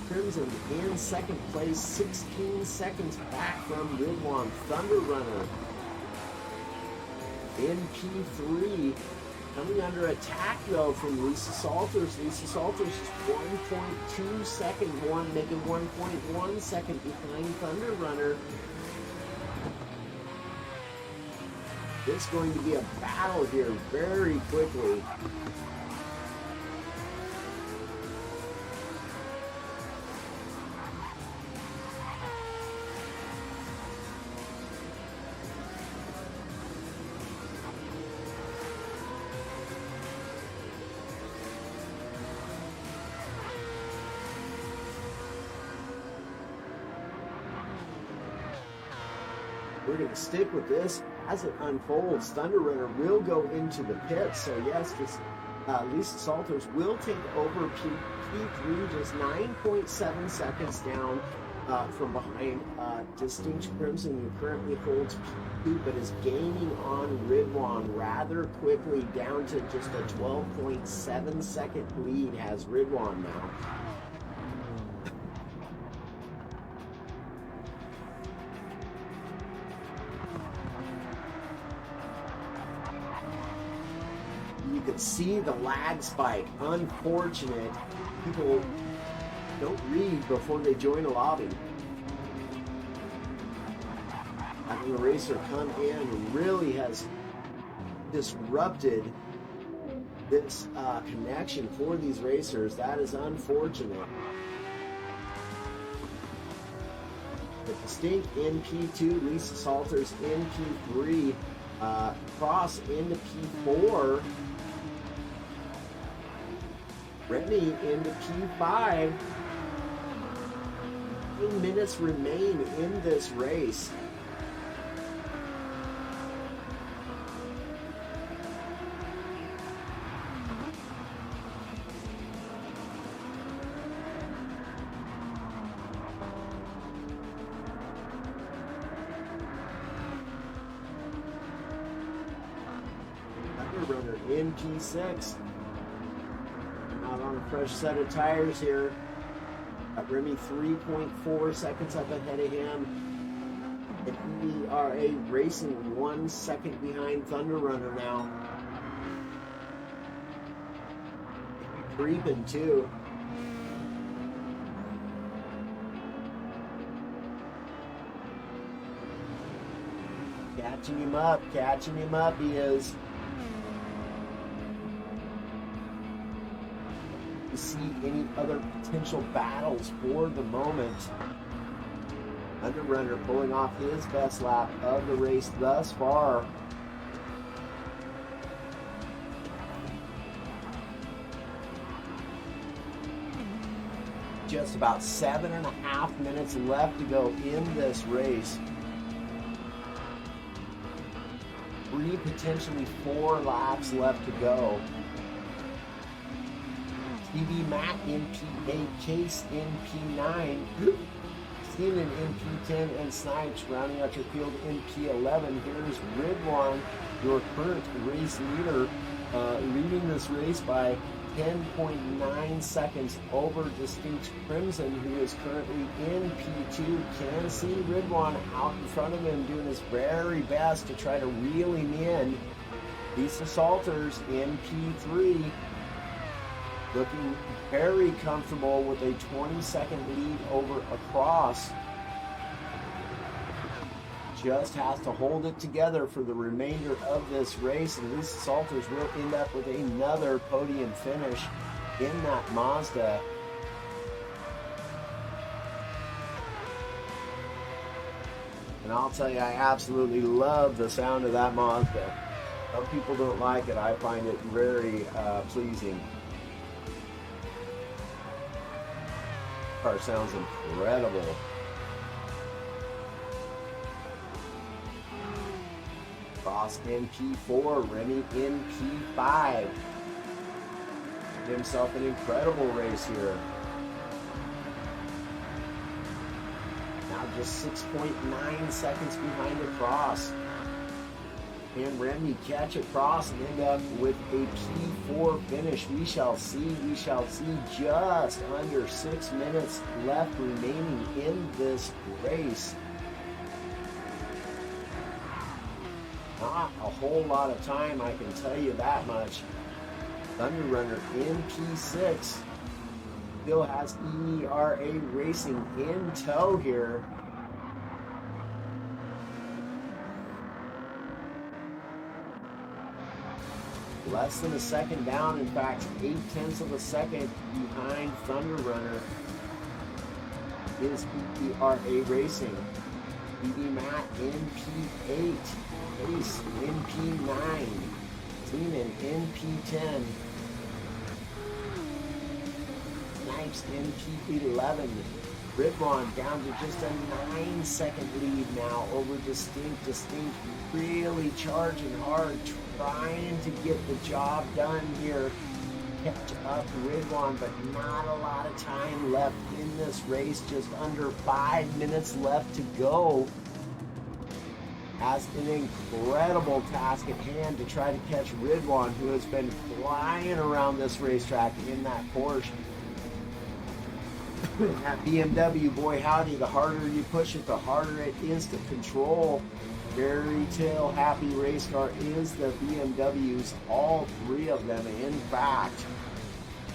Crimson in second place, 16 seconds back from Ridwan. Thunder Runner in P3. Coming under attack though from Lisa Salters. Lisa Salters 1.2 second one, making 1.1 second behind Thunder Runner. It's going to be a battle here very quickly. We're going to stick with this as it unfolds. Thunder Runner will go into the pits. So yes, this Lisa Salters will take over P3, just 9.7 seconds down from behind Distinct Crimson, who currently holds P2, but is gaining on Ridwan rather quickly, down to just a 12.7 second lead has Ridwan now. You can see the lag spike. Unfortunate. People don't read before they join a lobby. Having a racer come in really has disrupted this connection for these racers. That is unfortunate. The Distinct in P2, Lisa Salters in P3, cross into P4. Remy into P5. 15 minutes remain in this race. Runner in P6. Out on a fresh set of tires here. Got Remy 3.4 seconds up ahead of him. And ERA racing 1 second behind Thunder Runner now. Creeping too. Catching him up he is. See any other potential battles for the moment. Thunder Runner pulling off his best lap of the race thus far. Just about 7.5 minutes left to go in this race. 3, potentially 4 laps left to go. TV Matt in P8, Case in P9, Steven in P10, and Snipes rounding out your field in P11. Here's Ridwan, your current race leader, leading this race by 10.9 seconds over Distinct Crimson, who is currently in P2. Can see Ridwan out in front of him doing his very best to try to reel him in. Lisa Salters in P3. Looking very comfortable with a 20-second lead over across. just has to hold it together for the remainder of this race, and Lisa Salters will end up with another podium finish in that Mazda. And I'll tell you, I absolutely love the sound of that Mazda. Some people don't like it. I find it very pleasing. Car sounds incredible. Ross in P4, Remy in P5. Did himself an incredible race here. Now just 6.9 seconds behind across. Can Remy catch across and end up with a P4 finish? We shall see. We shall see. Just under 6 minutes left remaining in this race. Not a whole lot of time, I can tell you that much. Thunder Runner in P6 still has ERA Racing in tow here. Less than a second down, in fact, 0.8 of a second behind Thunder Runner is ERA Racing. BB Matt in P8, Ace in P9, Zeman in P10, Snipes in P11, Ridwan down to just a 9-second lead now over Distinct. Distinct really charging hard, trying to get the job done here. Catch up Ridwan, but not a lot of time left in this race. Just under 5 minutes left to go. Has an incredible task at hand to try to catch Ridwan, who has been flying around this racetrack in that Porsche. That BMW, boy howdy, the harder you push it, the harder it is to control. Fairy tale happy race car is the BMWs, all three of them. In fact,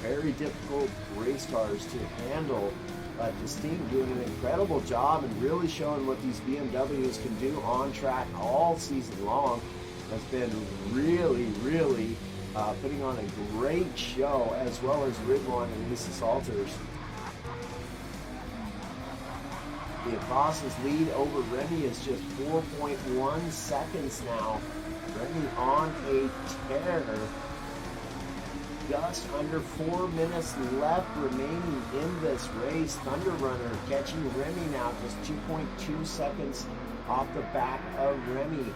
very difficult race cars to handle. But Distinct doing an incredible job and really showing what these BMWs can do on track all season long. Has been really putting on a great show, as well as Ridwan and Lisa Salters. The Apos's lead over Remy is just 4.1 seconds now. Remy on a tear. Just under 4 minutes left remaining in this race. Thunder Runner catching Remy now, just 2.2 seconds off the back of Remy.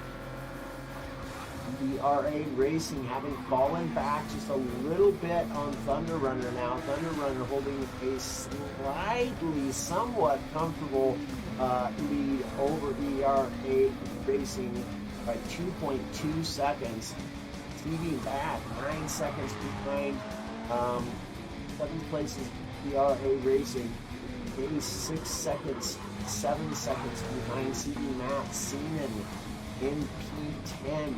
ERA Racing having fallen back just a little bit on Thunder Runner now. Thunder Runner holding a slightly, somewhat comfortable lead over ERA Racing by 2.2 seconds. TV back 9 seconds behind 7th place is ERA Racing. Maybe 6 seconds, 7 seconds behind CD Matt Seaman in P10.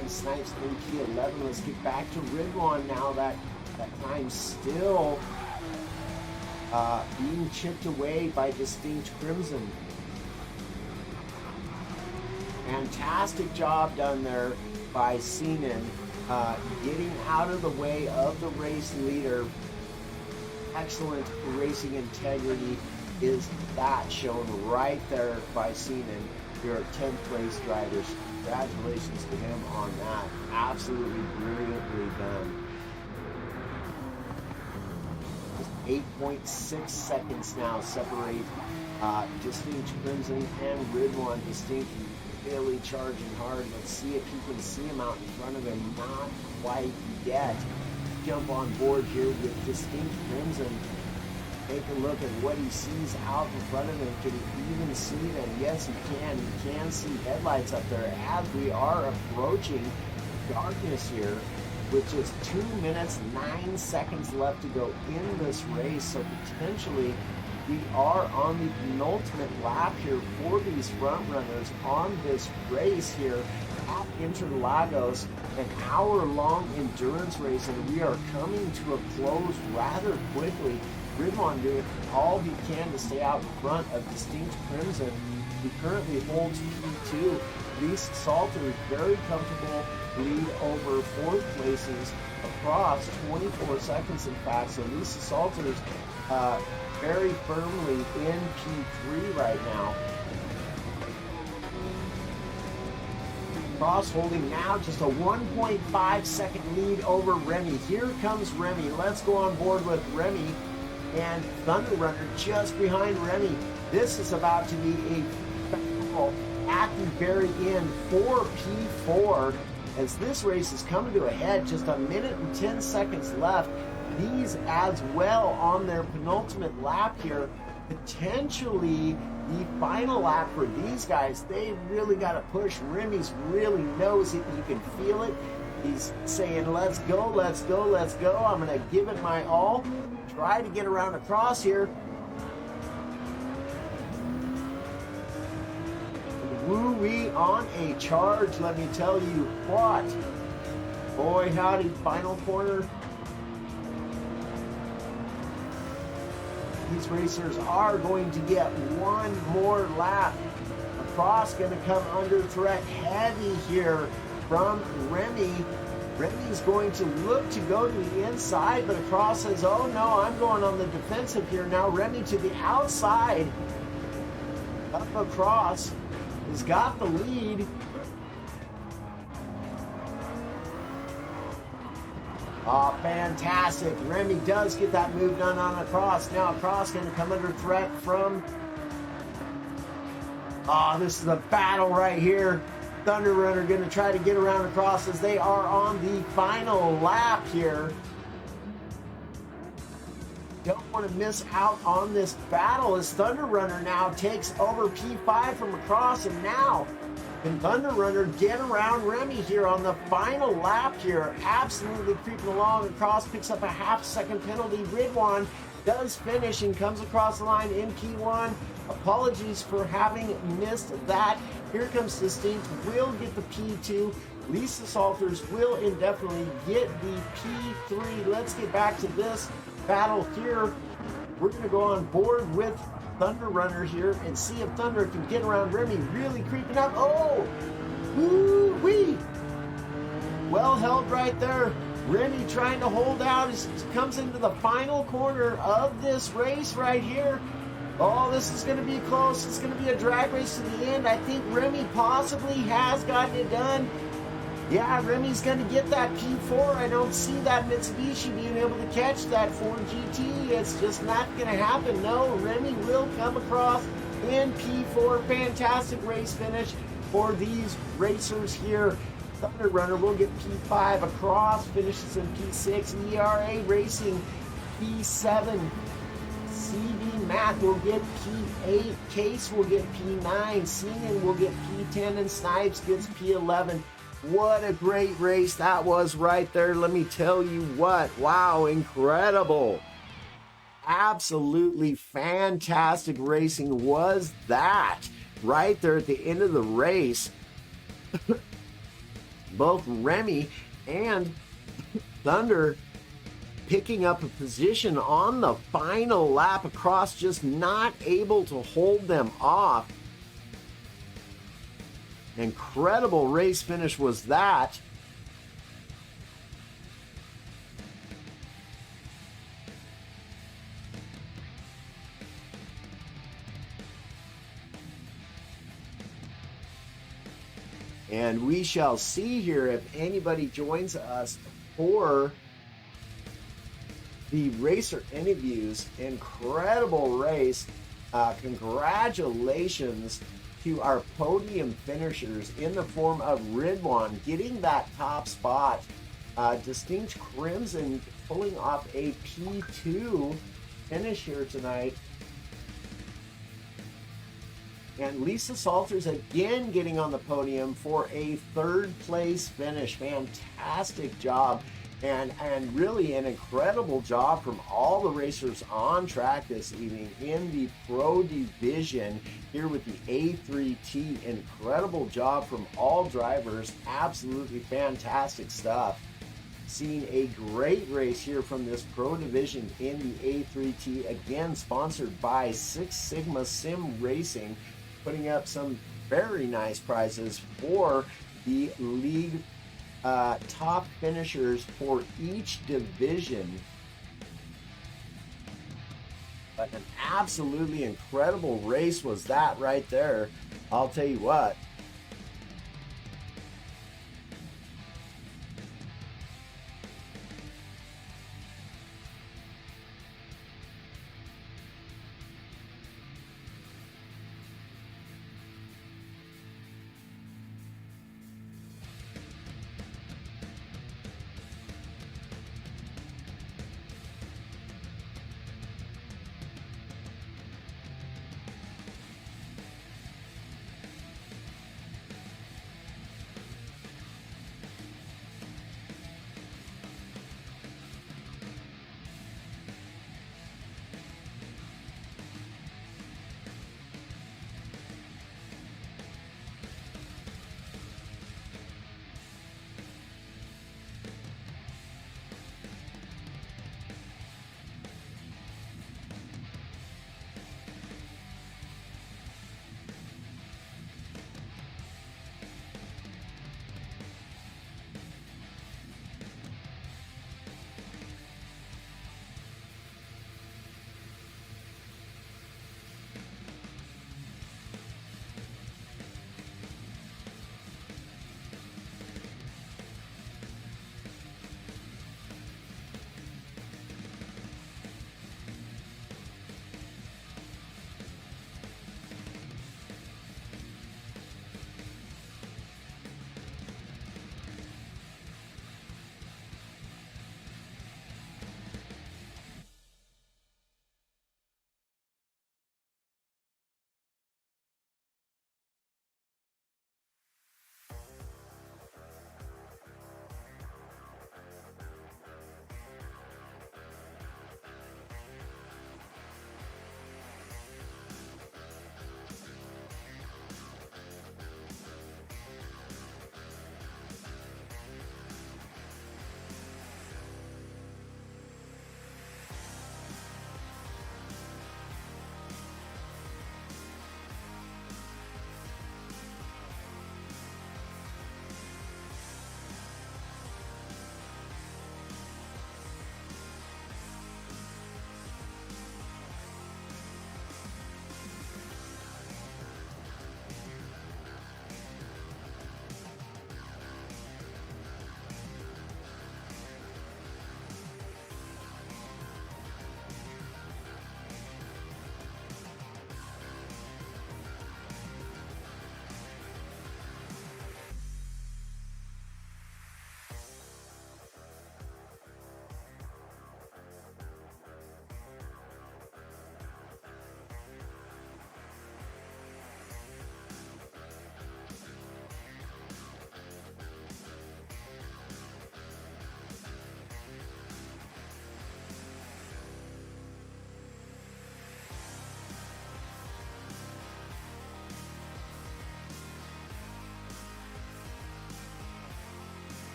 And Snipes in P11. Let's get back to Ridwan now. That time still being chipped away by Distinct Crimson. Fantastic job done there by Seaman, getting out of the way of the race leader. Excellent racing integrity is that shown right there by Seaman. Your 10th place drivers. Congratulations to him on that. Absolutely brilliantly done. Just 8.6 seconds now separate Distinct Crimson and Ridwan. Distinct really charging hard. Let's see if you can see him out in front of him. Not quite yet. Jump on board here with Distinct Crimson. Take a look at what he sees out in front of him. Can he even see them? Yes, he can. He can see headlights up there as we are approaching darkness here with just 2 minutes, 9 seconds left to go in this race. So potentially we are on the penultimate lap here for these front runners on this race here at Interlagos, an hour-long endurance race, and we are coming to a close rather quickly. Ridwan doing all he can to stay out in front of Distinct Crimson. who currently holds P2. Lisa Salters, very comfortable lead over fourth places across 24 seconds, in fact. So Lisa Salters very firmly in P3 right now. Cross holding now just a 1.5 second lead over Remy. Here comes Remy. Let's go on board with Remy and Thunder Runner just behind Remy. This is about to be a battle at the very end for P4 as this race is coming to a head. Just a minute and 10 seconds left. These as well on their penultimate lap here. Potentially the final lap for these guys. They really got to push. Remy's really knows it. You can feel it. He's saying, let's go, let's go, let's go. I'm going to give it my all. Try to get around across here. Woo-wee on a charge, let me tell you what. Boy, howdy, final corner. These racers are going to get one more lap. Across going to come under threat heavy here from Remy. Remy's going to look to go to the inside, but Across says, oh no, I'm going on the defensive here. Now Remy to the outside. Up Across has got the lead. Oh, fantastic. Remy does get that move done on Across. Now Across going to come under threat from... Oh, this is a battle right here. Thunder Runner going to try to get around Across as they are on the final lap here. Don't want to miss out on this battle as Thunder Runner now takes over P5 from Across, and now can Thunder Runner get around Remy here on the final lap here? Absolutely creeping along. Across picks up a half-second penalty. Ridwan does finish and comes across the line in P1. Apologies for having missed that. Here comes Distinct, will get the P2. Lisa Salters will indefinitely get the P3. Let's get back to this battle here. We're going to go on board with Thunder Runner here and see if Thunder can get around Remy. Really creeping up. Oh! Woo-wee! Well held right there. Remy trying to hold out as he comes into the final corner of this race right here. Oh, this is going to be close. It's going to be a drag race to the end. I think Remy possibly has gotten it done. Yeah, Remy's going to get that P4. I don't see that Mitsubishi being able to catch that Ford GT. It's just not going to happen. No, Remy will come across in P4. Fantastic race finish for these racers here. Thunder Runner will get P5. Across finishes in P6. ERA Racing P7. CB Mac will get P8, Case will get P9, Seaman will get P10, and Snipes gets P11. What a great race that was right there. Let me tell you what. Wow, incredible. Absolutely fantastic racing was that right there at the end of the race. Both Remy and Thunder picking up a position on the final lap. Across, just not able to hold them off. Incredible race finish was that. And we shall see here if anybody joins us for the racer interviews. Incredible race. Congratulations to our podium finishers in the form of Ridwan getting that top spot. Distinct Crimson pulling off a P2 finish here tonight. And Lisa Salters again getting on the podium for a third place finish. Fantastic job. And really an incredible job from all the racers on track this evening in the Pro Division here with the A3T. Incredible job from all drivers. Absolutely fantastic stuff. Seeing a great race here from this Pro Division in the A3T. Again, sponsored by Six Sigma Sim Racing. putting up some very nice prizes for the league top finishers for each division. But an absolutely incredible race was that right there. I'll tell you what.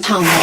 tunnel.